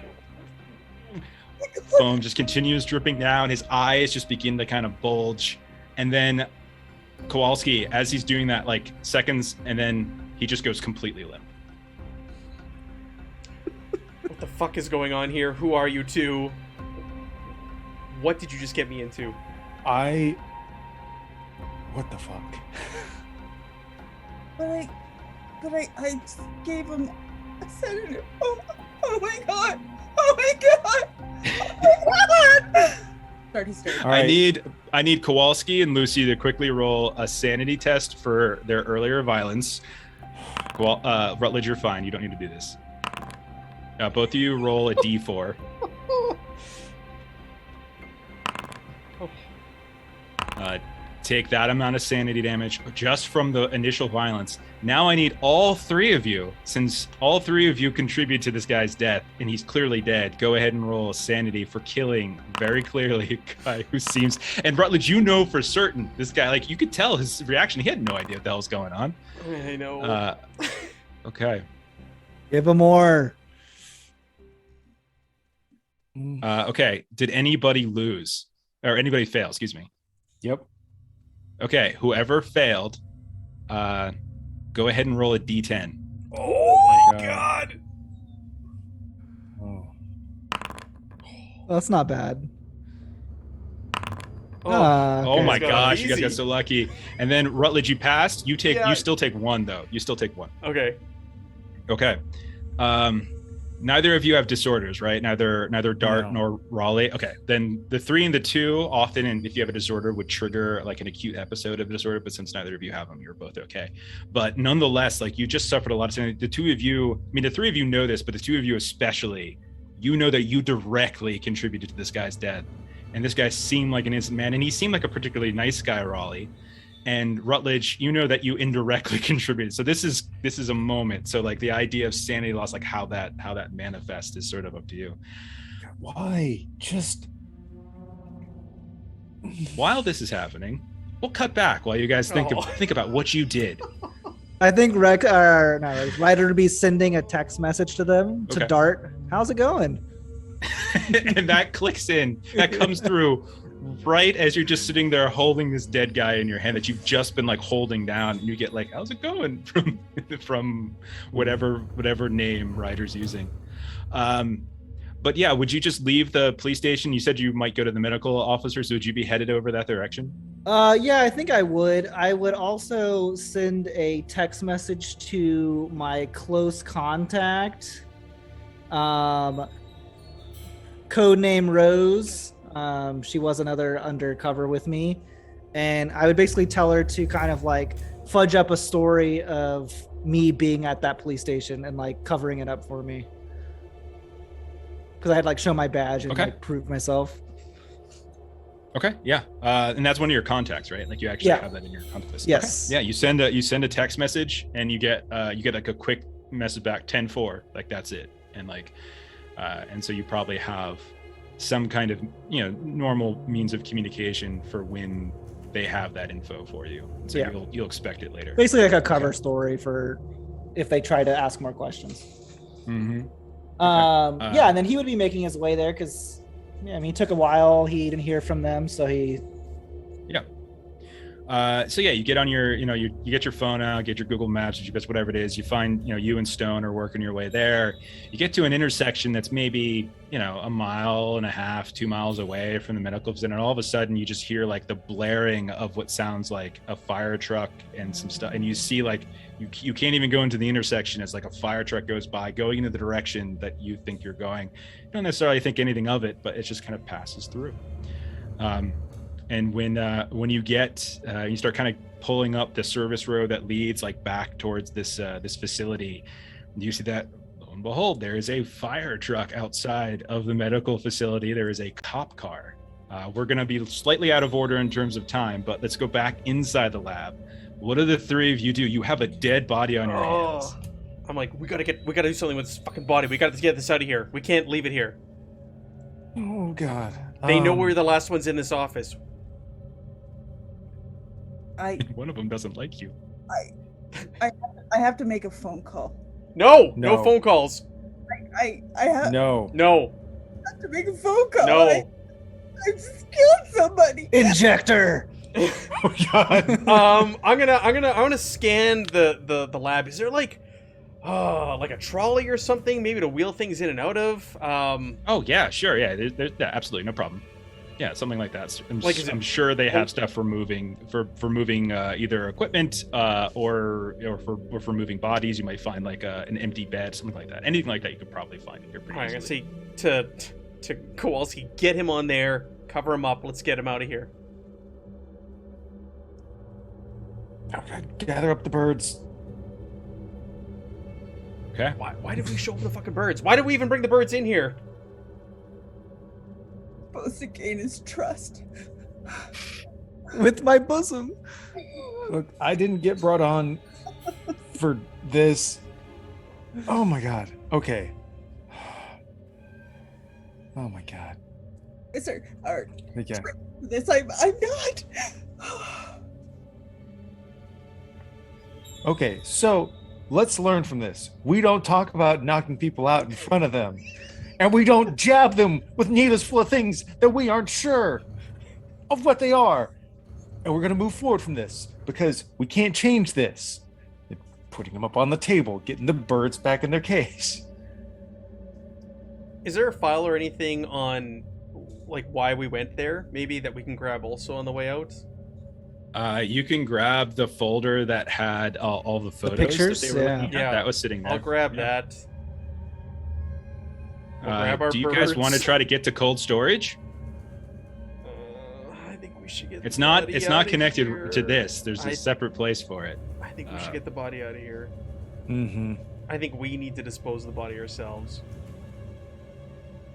Foam just continues dripping down. His eyes just begin to kind of bulge. And then Kowalski, as he's doing that, like seconds, and then he just goes completely limp. What the fuck is going on here? Who are you two? What did you just get me into? What the fuck? But I just gave him a sedative. Oh my god! Oh my god! Oh my god! Start hysterical. All right. I need Kowalski and Lucy to quickly roll a sanity test for their earlier violence. Rutledge, you're fine. You don't need to do this. Both of you roll a d4. Take that amount of sanity damage just from the initial violence. Now I need all three of you, since all three of you contribute to this guy's death, and he's clearly dead. Go ahead and roll a sanity for killing very clearly a guy who seems. And Rutledge, you know for certain this guy. Like, you could tell his reaction. He had no idea what the hell was going on. I know. Okay. Give him more. Okay. Did anybody lose or anybody fail? Excuse me. Yep. Okay. Whoever failed, go ahead and roll a d10. Oh my god! Oh. That's not bad. Oh my It's gonna gosh, be you guys got easy. so lucky. And then Rutledge, you passed. You Yeah. still take one though. You still take one. Okay. Okay. Neither of you have disorders, right? Neither Dart No. nor Raleigh. Okay. Then the 3 and the 2 often, and if you have a disorder, would trigger like an acute episode of disorder. But since neither of you have them, you're both okay. But nonetheless, like, you just suffered a lot of sanity. The 2 of you, I mean, the 3 of you know this, but the 2 of you especially, you know that you directly contributed to this guy's death. And this guy seemed like an innocent man, and he seemed like a particularly nice guy, Raleigh. And Rutledge, you know that you indirectly contributed. So this is a moment. So like the idea of sanity loss, like how that manifests, is sort of up to you. Why? Just While this is happening, we'll cut back while you guys think about what you did. I think Ryder would be sending a text message to them to Okay. Dart. How's it going? And that clicks in. That comes through right as you're just sitting there holding this dead guy in your hand that you've just been like holding down. And you get like, how's it going from whatever name Ryder's using. But yeah, would you just leave the police station? You said you might go to the medical officer, so would you be headed over that direction? Yeah, I think I would. I would also send a text message to my close contact, codename Rose. She was another undercover with me, and I would basically tell her to kind of like fudge up a story of me being at that police station and like covering it up for me, because I had like show my badge and Okay. like prove myself. Okay, yeah, and that's one of your contacts, right? Like you actually Yeah. have that in your contact list. Yes. Okay. Yeah, you send a text message and you get like a quick message back, 10-4, like that's it, and like, and so you probably have some kind of normal means of communication for when they have that info for you. So Yeah. you'll expect it later. Basically like a cover story for if they try to ask more questions. Mm-hmm. Yeah, and then he would be making his way there because, yeah, I mean, it took a while. He didn't hear from them, so he. So yeah, you get on your, you get your phone out, get your Google Maps, GPS, whatever it is. You find, you and Stone are working your way there. You get to an intersection that's maybe, 1.5 miles, 2 miles away from the medical facility, and all of a sudden you just hear like the blaring of what sounds like a fire truck and some stuff, and you see like you can't even go into the intersection as like a fire truck goes by, going into the direction that you think you're going. You don't necessarily think anything of it, but it just kind of passes through. And when you get, you start kind of pulling up the service road that leads like back towards this facility, you see that, lo and behold, there is a fire truck outside of the medical facility. There is a cop car. We're going to be slightly out of order in terms of time, but let's go back inside the lab. What do the 3 of you do? You have a dead body on your hands. I'm like, we gotta do something with this fucking body. We gotta get this out of here. We can't leave it here. Oh God. They know we're the last ones in this office. One of them doesn't like you. I have to make a phone call. No No. phone calls. I have No. to make a phone call. No. I just killed somebody. Injector! Oh God. I'm gonna scan the lab. Is there like a trolley or something, maybe to wheel things in and out of? Oh yeah, sure, yeah, yeah, absolutely, no problem. Yeah, something like that. I'm sure they have stuff for moving either equipment or for moving bodies. You might find like an empty bed, something like that. Anything like that you could probably find in here pretty I'm easily. gonna say to Kowalski, get him on there, cover him up. Let's get him out of here. Okay, gather up the birds. Okay. Why did we show up the fucking birds? Why did we even bring the birds in here? Supposed to gain his trust. With my bosom. Look, I didn't get brought on for this. Oh my God. Okay. Oh my God. Sir, Art, Okay. this I'm not. Okay, so let's learn from this. We don't talk about knocking people out in front of them. And we don't jab them with needles full of things that we aren't sure of what they are. And we're going to move forward from this because we can't change this. Putting them up on the table, getting the birds back in their cage. Is there a file or anything on like why we went there? Maybe that we can grab also on the way out? You can grab the folder that had all the photos. pictures? That they were Yeah. looking at. Yeah. That was sitting there. I'll grab Yeah. that. We'll grab our Do you guys birds. want to try to get to cold storage? I think we should get. It's the not. body It's outta not connected here. to this. There's a I- separate place for it. I think we should get the body out of here. Mm-hmm. I think we need to dispose of the body ourselves.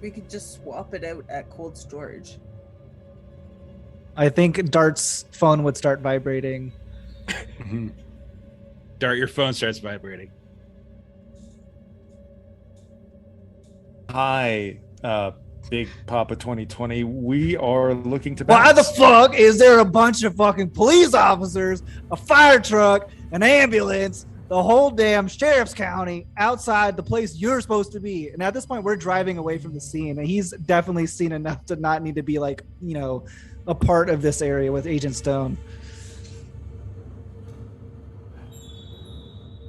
We could just swap it out at cold storage. I think Dart's phone would start vibrating. Mhm. Dart, your phone starts vibrating. Hi, Big Papa 2020. We are looking to Why the bounce. fuck is there a bunch of fucking police officers, a fire truck, an ambulance, the whole damn sheriff's county outside the place you're supposed to be? And at this point, we're driving away from the scene, and he's definitely seen enough to not need to be like, you know, a part of this area with Agent Stone.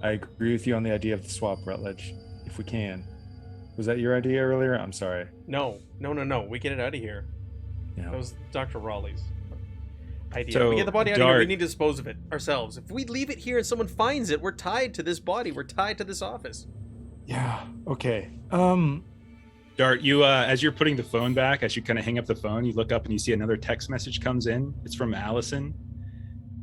I agree with you on the idea of the swap, Rutledge, if we can. Was that your idea earlier? I'm sorry. No. We get it out of here. Yeah. That was Dr. Raleigh's idea. So, We get the body out of here. We Dart- need to dispose of it ourselves. If we leave it here and someone finds it, we're tied to this body. We're tied to this office. Yeah. Okay. Dart, you as you're putting the phone back, as you kind of hang up the phone, you look up and you see another text message comes in. It's from Allison,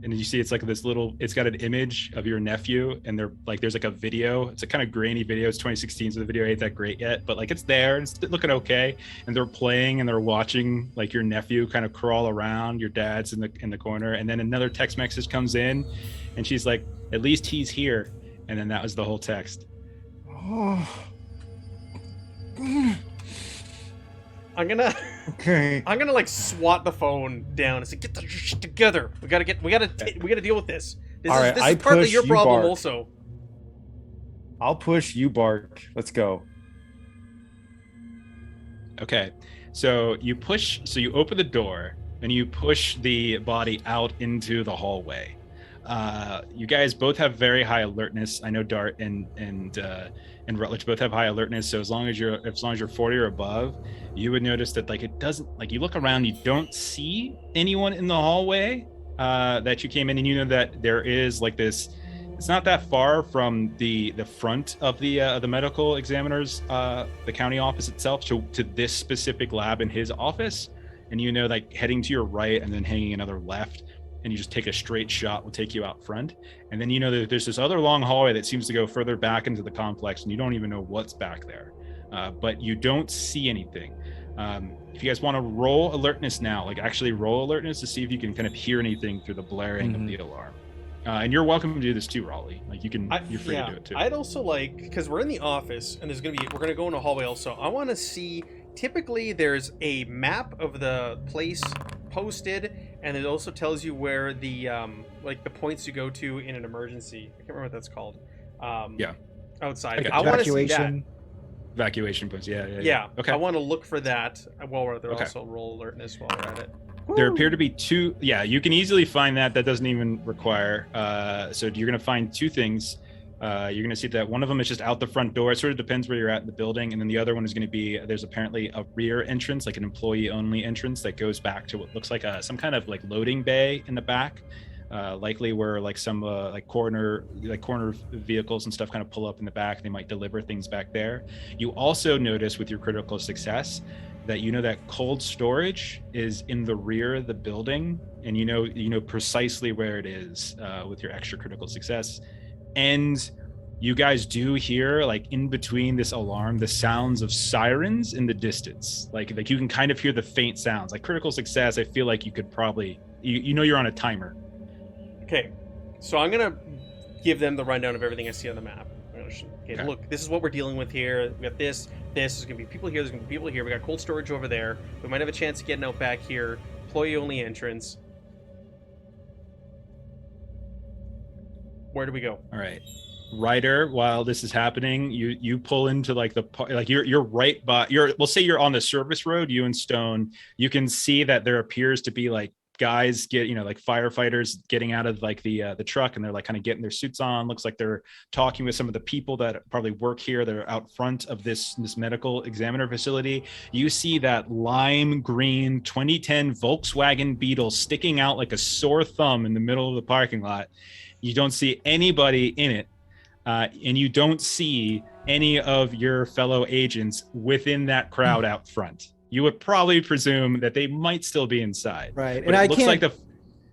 and you see it's like this little. It's got an image of your nephew, and there's like a video. It's a kind of grainy video. It's 2016, so the video ain't that great yet, but like it's there and it's looking okay. And they're playing and they're watching like your nephew kind of crawl around. Your dad's in the corner, and then another text message comes in, and she's like, "At least he's here." And then that was the whole text. Oh. I'm gonna Okay. like swat the phone down and say, "Get the shit together. We gotta deal with this. This All is right, this I is partly push, your you problem bark. also." I'll push, you bark. Let's go. Okay, so you open the door and you push the body out into the hallway. You guys both have very high alertness. I know Dart and Rutledge both have high alertness. So as long as you're 40 or above, you would notice that like it doesn't like you look around, you don't see anyone in the hallway that you came in, and you know that there is like this. It's not that far from the front of the medical examiner's the county office itself to this specific lab in his office, and you know like heading to your right and then hanging another left, and you just take a straight shot will take you out front, and then you know that there's this other long hallway that seems to go further back into the complex, and you don't even know what's back there, but you don't see anything. If you guys want to roll alertness now, like actually roll alertness to see if you can kind of hear anything through the blaring of the alarm. And you're welcome to do this too, Raleigh. Like you're free to do it too. I'd also like, because we're in the office and we're gonna go in a hallway also. I want to see. Typically, there's a map of the place posted, and it also tells you where the like the points you go to in an emergency. I can't remember what that's called. Yeah. Outside. Okay. I want to see that. Evacuation. Evacuation points. Yeah. Yeah. Okay. I want to look for that while we're there. Okay. Also, roll alertness while we're at it. There appear to be two. Yeah, you can easily find that. That doesn't even require. So you're going to find two things. You're going to see that one of them is just out the front door. It sort of depends where you're at in the building. And then the other one is going to be, there's apparently a rear entrance, like an employee only entrance that goes back to what looks like some kind of like loading bay in the back. Likely where like some like corner vehicles and stuff kind of pull up in the back. They might deliver things back there. You also notice with your critical success that that cold storage is in the rear of the building, and you know precisely where it is with your extra critical success. And you guys do hear, like, in between this alarm, the sounds of sirens in the distance. Like you can kind of hear the faint sounds. Like critical success, I feel like you could probably you're on a timer. Okay, so I'm gonna give them the rundown of everything I see on the map. Okay, look, this is what we're dealing with here. We got this. There's gonna be people here. There's gonna be people here. We got cold storage over there. We might have a chance of getting out back here. Employee only entrance. Where do we go? All right, Ryder, while this is happening, you pull into like you're right by we'll say you're on the service road, you and Stone. You can see that there appears to be like guys like firefighters getting out of like the truck, and they're like kind of getting their suits on. Looks like they're talking with some of the people that probably work here that are out front of this medical examiner facility. You see that lime green 2010 Volkswagen Beetle sticking out like a sore thumb in the middle of the parking lot. You don't see anybody in it, and you don't see any of your fellow agents within that crowd out front. You would probably presume that they might still be inside. Right. But And it looks like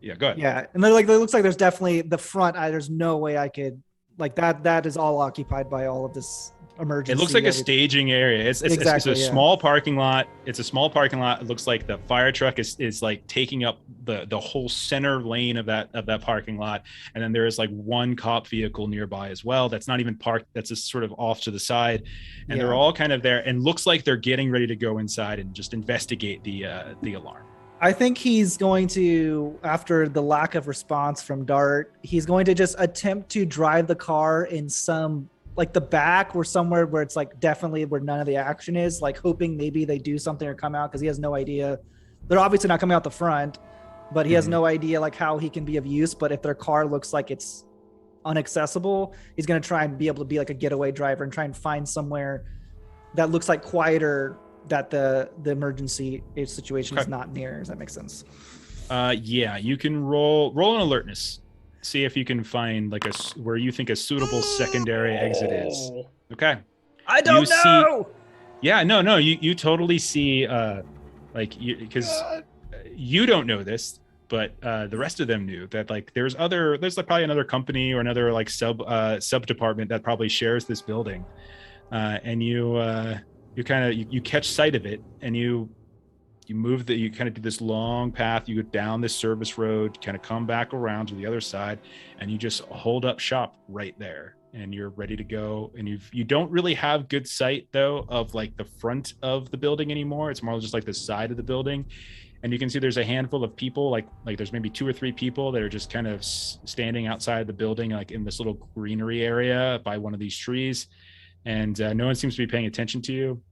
yeah, go ahead. Yeah. And it looks like there's definitely the front. There's no way I could, like, that is all occupied by all of this emergency. It looks like a staging area. It's a small parking lot. It's a small parking lot. It looks like the fire truck is like taking up the whole center lane of that parking lot. And then there is like one cop vehicle nearby as well. That's not even parked. That's just sort of off to the side. And they're all kind of there, and looks like they're getting ready to go inside and just investigate the alarm. I think he's going to, after the lack of response from Dart, he's going to just attempt to drive the car in some, like the back or somewhere where it's like definitely where none of the action is, like hoping maybe they do something or come out, because he has no idea. They're obviously not coming out the front, but he has no idea like how he can be of use. But if their car looks like it's inaccessible, he's going to try and be able to be like a getaway driver and try and find somewhere that looks like quieter, that the emergency situation is not near. Does that make sense? Yeah, you can roll an alertness. See if you can find like where you think a suitable secondary exit is. Okay. I don't know. You totally see because you don't know this, but the rest of them knew that like there's like probably another company or another like sub department that probably shares this building, and you catch sight of it, and you kind of do this long path. You go down this service road, kind of come back around to the other side, and you just hold up shop right there, and you're ready to go. And you don't really have good sight though of like the front of the building anymore. It's more just like the side of the building, and you can see there's a handful of people, like there's maybe 2 or 3 people that are just kind of standing outside the building, like in this little greenery area by one of these trees, and no one seems to be paying attention to you.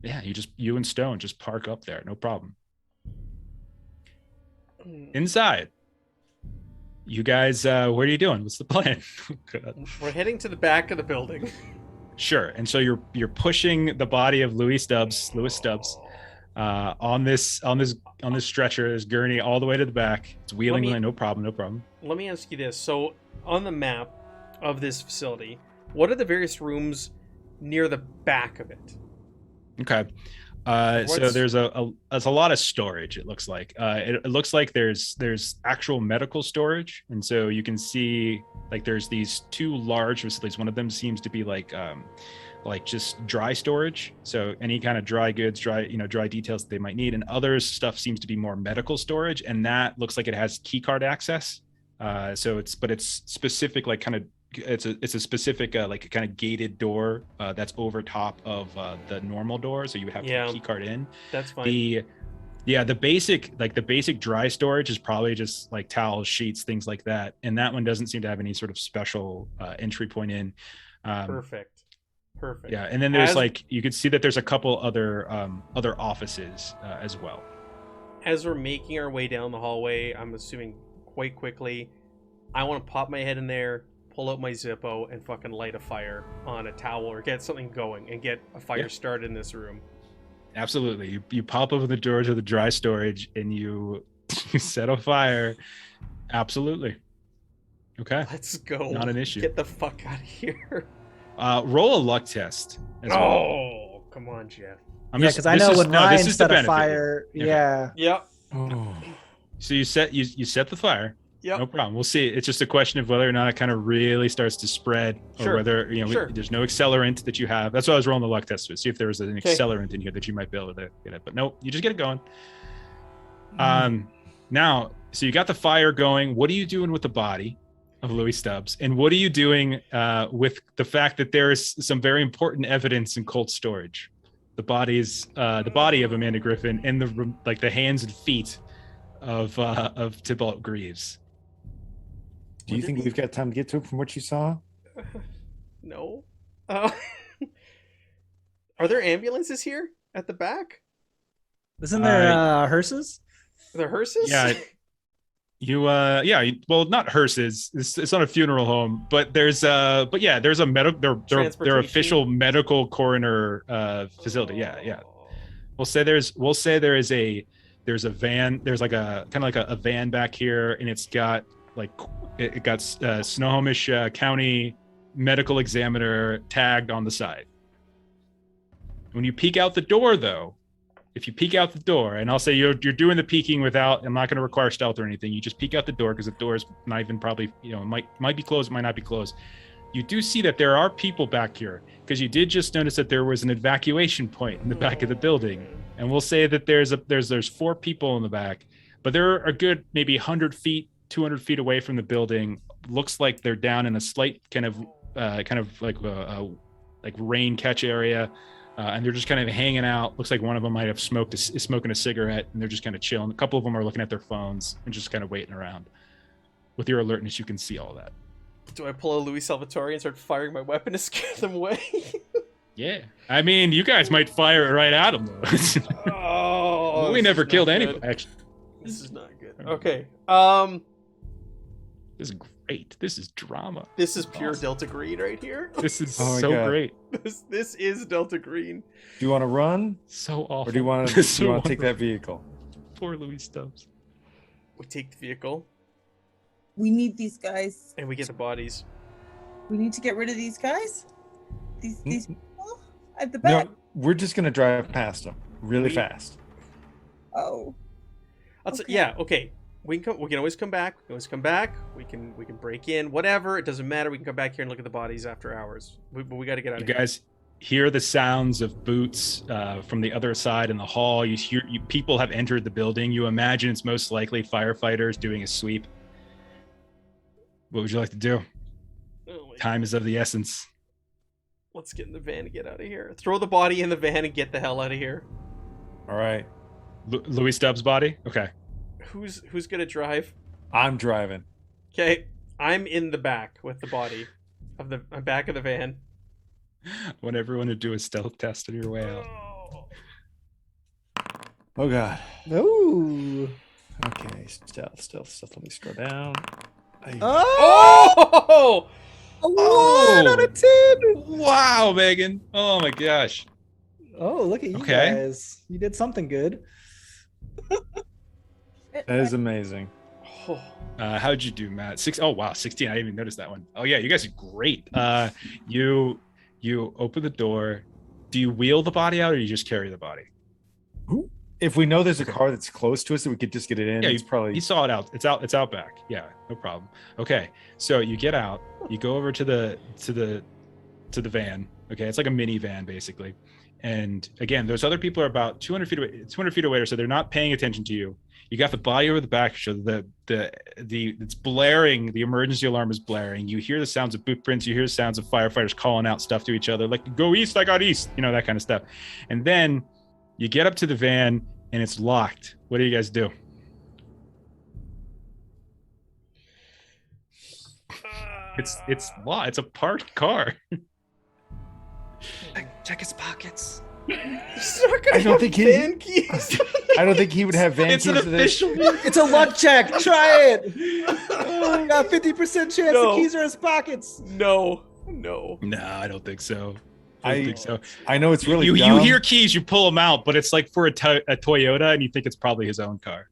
Yeah, you and Stone just park up there, no problem. Inside, you guys, what are you doing? What's the plan? We're heading to the back of the building. Sure. And so you're pushing the body of Louis Stubbs, on this stretcher, this gurney, all the way to the back. It's wheeling in. No problem. Let me ask you this: so on the map of this facility, what are the various rooms near the back of it? Okay. So there's a lot of storage. It looks like it looks like there's actual medical storage, and so you can see like there's these 2 large facilities. One of them seems to be like just dry storage, so any kind of dry goods, dry details that they might need, and other stuff seems to be more medical storage, and that looks like it has key card access. So it's specific, like kind of. It's a specific like kind of gated door that's over top of the normal door, so you would have to key card in. That's fine. The basic dry storage is probably just like towels, sheets, things like that, and that one doesn't seem to have any sort of special entry point in. Perfect. Yeah, and then there's you could see that there's a couple other offices as well. as we're making our way down the hallway, I'm assuming quite quickly, I want to pop my head in there, pull out my Zippo, and fucking light a fire on a towel or get something going and get a fire started in this room. Absolutely. You pop open the door to the dry storage and you set a fire. Absolutely. Okay. Let's go. Not an issue. Get the fuck out of here. Roll a luck test. As well. Oh, come on, Jeff. Because I know when Ryan this is the set a benefit. fire. Okay. Yeah. Yep. Oh. So you set the fire. Yep. No problem. We'll see. It's just a question of whether or not it kind of really starts to spread, or Sure. whether Sure. there's no accelerant that you have. That's why I was rolling the luck test to see if there was an Okay. accelerant in here that you might be able to get it. But nope, you just get it going. Hmm. Now, so you got the fire going. What are you doing with the body of Louis Stubbs, and what are you doing with the fact that there is some very important evidence in cold storage? The body of Amanda Griffin and the hands and feet of Tybalt Greaves. Do you think we've got time to get to it from what you saw? No. Are there ambulances here at the back? Isn't there hearses? The hearses? Yeah. Well, not hearses. It's not a funeral home, but there's a medical. Their official medical coroner facility. Yeah. We'll say there's a van. There's like a kind of like a van back here, and it's got Snohomish County medical examiner tagged on the side. When you peek out the door, though, if you peek out the door, and I'll say you're doing the peeking without, I'm not going to require stealth or anything. You just peek out the door because the door is not even probably, might be closed, might not be closed. You do see that there are people back here because you did just notice that there was an evacuation point in the back of the building. And we'll say that there's 4 people in the back, but they're a good maybe 100 feet, 200 feet away from the building. Looks like they're down in a slight kind of like rain catch area. And they're just kind of hanging out. Looks like one of them might have is smoking a cigarette, and they're just kind of chilling. A couple of them are looking at their phones and just kind of waiting around. With your alertness, you can see all that. Do I pull a Louis Salvatore and start firing my weapon to scare them away? Yeah. I mean, you guys might fire it right at them, though. Oh, we never killed anyone, actually. This is not good. Okay. This is great. This is drama. This is pure Delta Green right here. This is Oh my so God. great. This is Delta Green. Do you want to run, So awful. or do you want This is to so take that vehicle? Poor Louis Stubbs. We take the vehicle We need these guys. and we get the bodies. We need to get rid of these guys. These people at the No, back. we're just gonna drive past them really fast. Oh, Yeah. Okay. We can always come back. We can break in. Whatever. It doesn't matter. We can come back here and look at the bodies after hours. But we got to get out You of here. guys hear the sounds of boots from the other side in the hall. You hear people have entered the building. You imagine it's most likely firefighters doing a sweep. What would you like to do? Oh my Time is of the essence. Let's get in the van and get out of here. Throw the body in the van and get the hell out of here. All right, Louis Stubbs' body? Okay. Who's gonna drive? I'm driving. Okay, I'm in the back with the body of the back of the van. I want everyone to do a stealth test on your way out. Oh God. Ooh. Okay, stealth. Let me scroll down. Oh! Oh! A 1 out of 10. Wow, Megan. Oh my gosh. Oh, look at you Okay. guys. You did something good. That is amazing. Oh. How'd you do, Matt? 6. Oh wow, 16. I didn't even notice that one. Oh yeah, you guys are great. You open the door. Do you wheel the body out, or you just carry the body? If we know there's a car that's close to us, that we could just get it in. Yeah, it's probably. You saw it out. It's out back. Yeah, no problem. Okay, so you get out. You go over to the van. Okay, it's like a minivan basically. And again, those other people are about 200 feet away. 200 feet away, so they're not paying attention to you. You got the body over the back, so the it's blaring. The emergency alarm is blaring. You hear the sounds of boot prints. You hear the sounds of firefighters calling out stuff to each other, like "Go east, I got east," that kind of stuff. And then you get up to the van and it's locked. What do you guys do? It's locked. It's a parked car. Check his pockets. I don't think van keys. I don't think he would have van It's keys an to this. official. It's a luck check. Try it. You got 50% chance No. the keys are in his pockets. No. No, I don't think so. I don't think so. I know it's really You dumb. hear keys, you pull them out, but it's like for a Toyota, and you think it's probably his own car.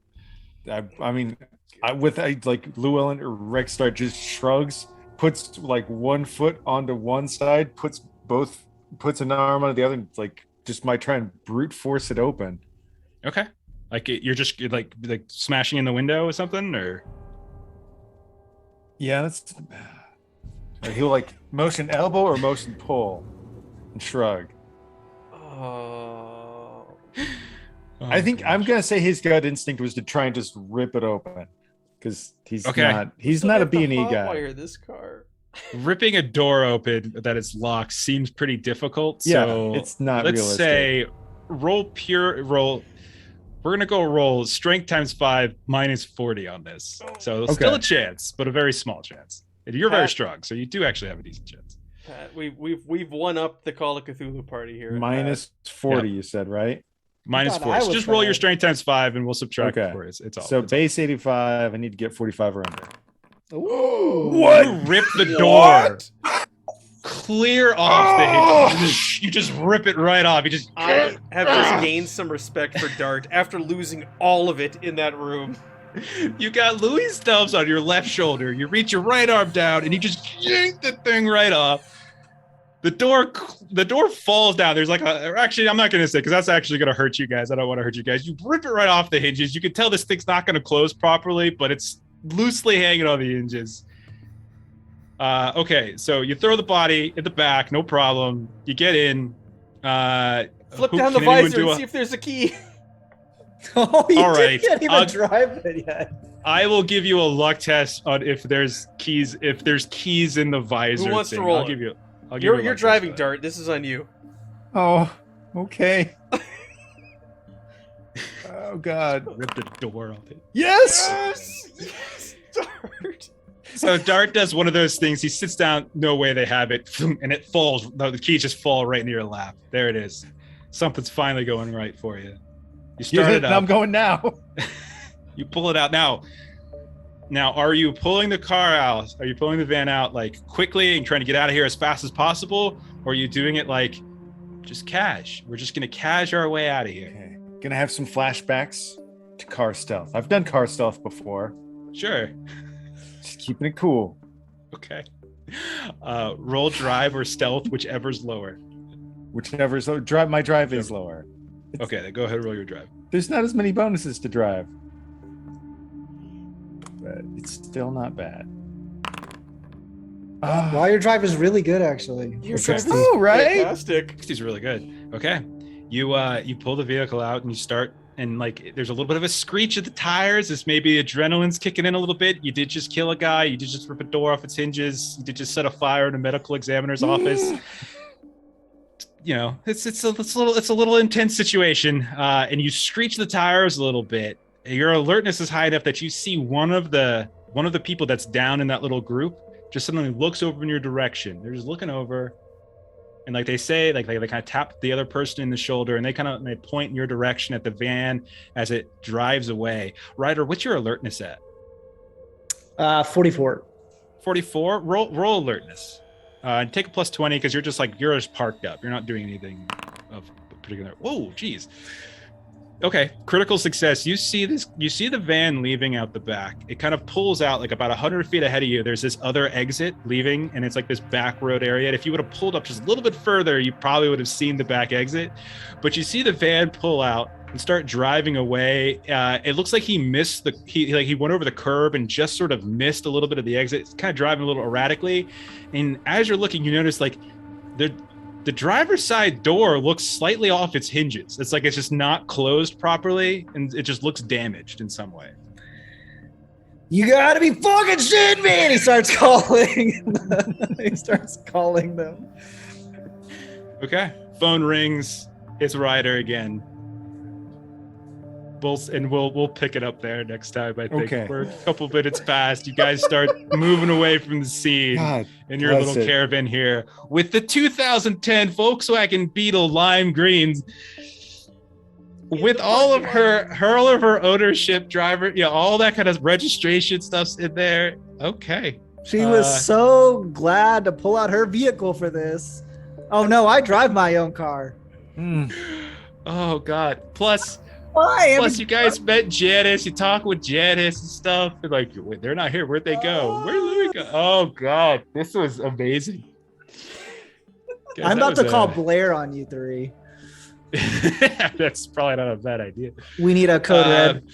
I mean, like Llewellyn or Rexstar just shrugs, puts like one foot onto one side, puts an arm on the other, and like just might try and brute force it open. Okay, like you're like smashing in the window or something, or Yeah, that's. He'll like motion elbow or motion pull, and shrug. Oh. I think I'm gonna say his gut instinct was to try and just rip it open, because he's not a B&E guy. Hotwire this car. ripping a door open that is locked seems pretty difficult. Yeah, So it's not let's realistic. say roll. We're gonna go roll strength times 5 minus 40 on this. So Okay. still a chance, but a very small chance. And you're very Pat- strong, so you do actually have a decent chance. Pat, we've won up the Call of Cthulhu party here. Minus 40, you said, right? Minus thought 4. I So was just roll your bad. strength times 5, and we'll subtract Okay. it for you. It's all. So it's base 85, I need to get 45 or under. Ooh. You rip the door clear off the hinge. You just rip it right off. You just. I have just gained some respect for Dart after losing all of it in that room. You got Louis Stubbs on your left shoulder. You reach your right arm down, and you just yank the thing right off. The door falls down. There's like actually, I'm not going to say because that's actually going to hurt you guys. I don't want to hurt you guys. You rip it right off the hinges. You can tell this thing's not going to close properly, but it's loosely hanging on the hinges. Okay, so you throw the body in the back, no problem. You get in. Flip Who- down the can anyone visor do and a- see if there's a key. Oh, you All right, can't even I'll- drive it yet. I will give you a luck test on if there's keys. If there's keys in the visor. Who wants to thing. roll I'll it? give you. I'll give you a You're luck driving, test for Dart. This is on you. Oh, okay. Oh, God. that. Rip the door off it. Yes! Yes, Dart. So Dart does one of those things. He sits down. No way they have it, and it falls. The keys just fall right in your lap. There it is. Something's finally going right for you. You start it I'm up. going now. You pull it out now. Now, are you pulling the car out? Are you pulling the van out like quickly and trying to get out of here as fast as possible, or are you doing it like just cash? We're just gonna cash our way out of here. Okay. Gonna have some flashbacks to car stealth. I've done car stealth before. Sure. Just keeping it cool. Okay. Roll drive or stealth, whichever's lower. Whichever. So my drive is lower. Okay, then go ahead and roll your drive. There's not as many bonuses to drive. But it's still not bad. Wow, your drive is really good, actually. Your Okay. drive is Oh, right? fantastic. 60's really good. Okay. You pull the vehicle out and you start, and like there's a little bit of a screech at the tires. This maybe adrenaline's kicking in a little bit. You did just kill a guy. You did just rip a door off its hinges. You did just set a fire in a medical examiner's office. You know, it's a little intense situation. And you screech the tires a little bit. Your alertness is high enough that you see one of the people that's down in that little group just suddenly looks over in your direction. They're just looking over. And like they say, like they kind of tap the other person in the shoulder, and they point in your direction at the van as it drives away. Ryder, what's your alertness at? 44. 44. Roll alertness. And take a plus 20 because you're just parked up. You're not doing anything of particular. Whoa, geez. Okay, critical success. You see the van leaving out the back. It kind of pulls out like about 100 feet ahead of you. There's this other exit leaving, and it's like this back road area. And if you would have pulled up just a little bit further, you probably would have seen the back exit. But you see the van pull out and start driving away. It looks like he missed he went over the curb and just sort of missed a little bit of the exit. It's kind of driving a little erratically. And as you're looking, you notice like the driver's side door looks slightly off its hinges. It's like it's just not closed properly, and it just looks damaged in some way. You gotta be fucking shitting me! And he starts calling. He starts calling them. Okay. Phone rings. It's Ryder again. We'll pick it up there next time. I think Okay. we're a couple minutes past. You guys start moving away from the scene God in your bless little it. caravan here with the 2010 Volkswagen Beetle lime greens. With all of her ownership, driver, all that kind of registration stuff's in there. Okay. She was so glad to pull out her vehicle for this. Oh no, I drive my own car. Oh God. Plus Why? you guys met Janice. You talk with Janice and stuff. And like, wait, they're not here. Where'd they go? Where'd Louis go? Oh God, this was amazing. Guys, I'm about to call Blair on you three. That's probably not a bad idea. We need a code red.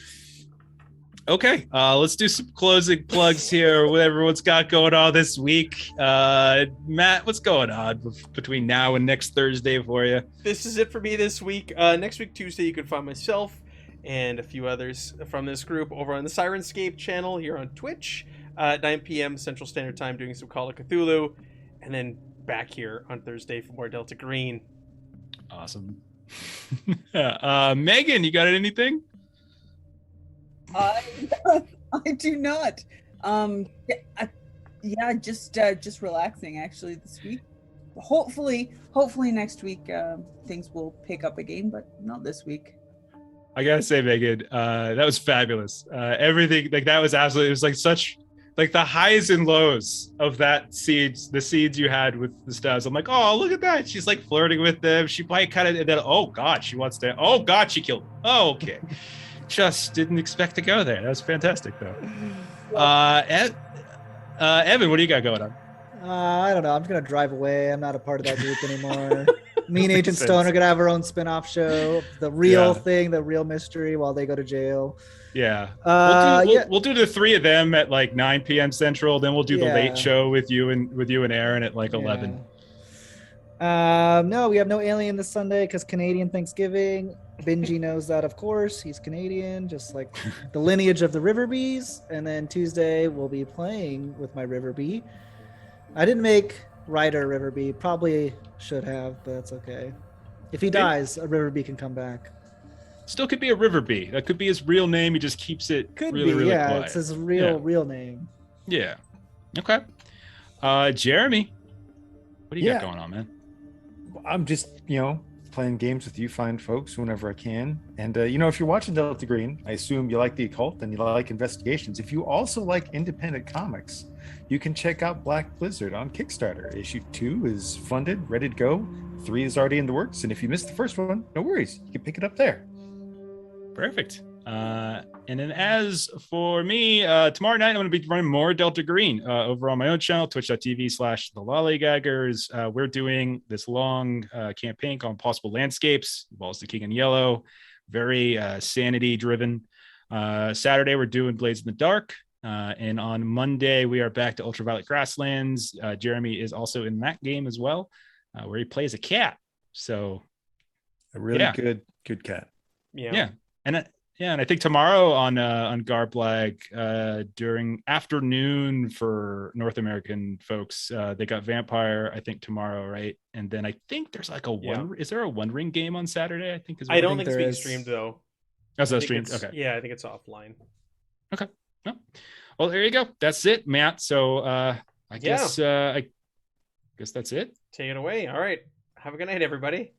Okay, let's do some closing plugs here. What everyone's got going on this week. Matt, what's going on between now and next Thursday for you? This is it for me this week. Next week, Tuesday, you can find myself and a few others from this group over on the Sirenscape channel here on Twitch, 9 p.m. Central Standard Time, doing some Call of Cthulhu, and then back here on Thursday for more Delta Green. Awesome. Megan, you got anything? I do not. Just relaxing actually this week. Hopefully next week things will pick up again, but not this week. I gotta say, Megan, that was fabulous. Everything like that was absolutely. It was like such like the highs and lows of the seeds you had with the stars. I'm like, oh, look at that. She's like flirting with them. She might kind of, and then, oh God, she wants to. Oh God, she killed. Oh, okay. Just didn't expect to go there. That was fantastic, though. Evan, what do you got going on? I don't know. I'm just gonna drive away. I'm not a part of that group anymore. Me and Agent Stone are gonna have our own spin-off show. The real thing, the real mystery, while they go to jail. Yeah. We'll do the three of them at like 9 p.m. Central. Then we'll do the late show with you and Aaron at like 11. No, we have no Alien this Sunday because Canadian Thanksgiving. Benji knows that, of course. He's Canadian, just like the lineage of the River Bees. And then Tuesday we'll be playing with my River Bee. I didn't make Ryder River Bee. Probably should have, but that's okay. If he dies, a River Bee can come back. Still could be a River Bee. That could be his real name. He just keeps it really quiet. It's his real name. Yeah. Okay. Jeremy, what do you got going on, man? I'm just, playing games with you fine folks whenever I can. And, if you're watching Delta Green, I assume you like the occult and you like investigations. If you also like independent comics, you can check out Black Blizzard on Kickstarter. Issue 2 is funded, ready to go. 3 is already in the works. And if you missed the first one, no worries. You can pick it up there. Perfect. And then as for me, tomorrow night, I'm going to be running more Delta Green over on my own channel, twitch.tv/the Lollygaggers. We're doing this long campaign called Impossible Landscapes, involves the King in Yellow, very sanity driven. Saturday, we're doing Blades in the Dark. And on Monday, we are back to Ultraviolet Grasslands. Jeremy is also in that game as well, where he plays a cat. So a really good cat. Yeah. And I think tomorrow on Garblag during afternoon for North American folks, they got Vampire. I think tomorrow, right? And then I think there's like is there a One Ring game on Saturday? I don't think it's being streamed though. That's not streamed. Okay. Yeah, I think it's offline. Okay. No. Well, there you go. That's it, Matt. So I guess that's it. Take it away. All right. Have a good night, everybody.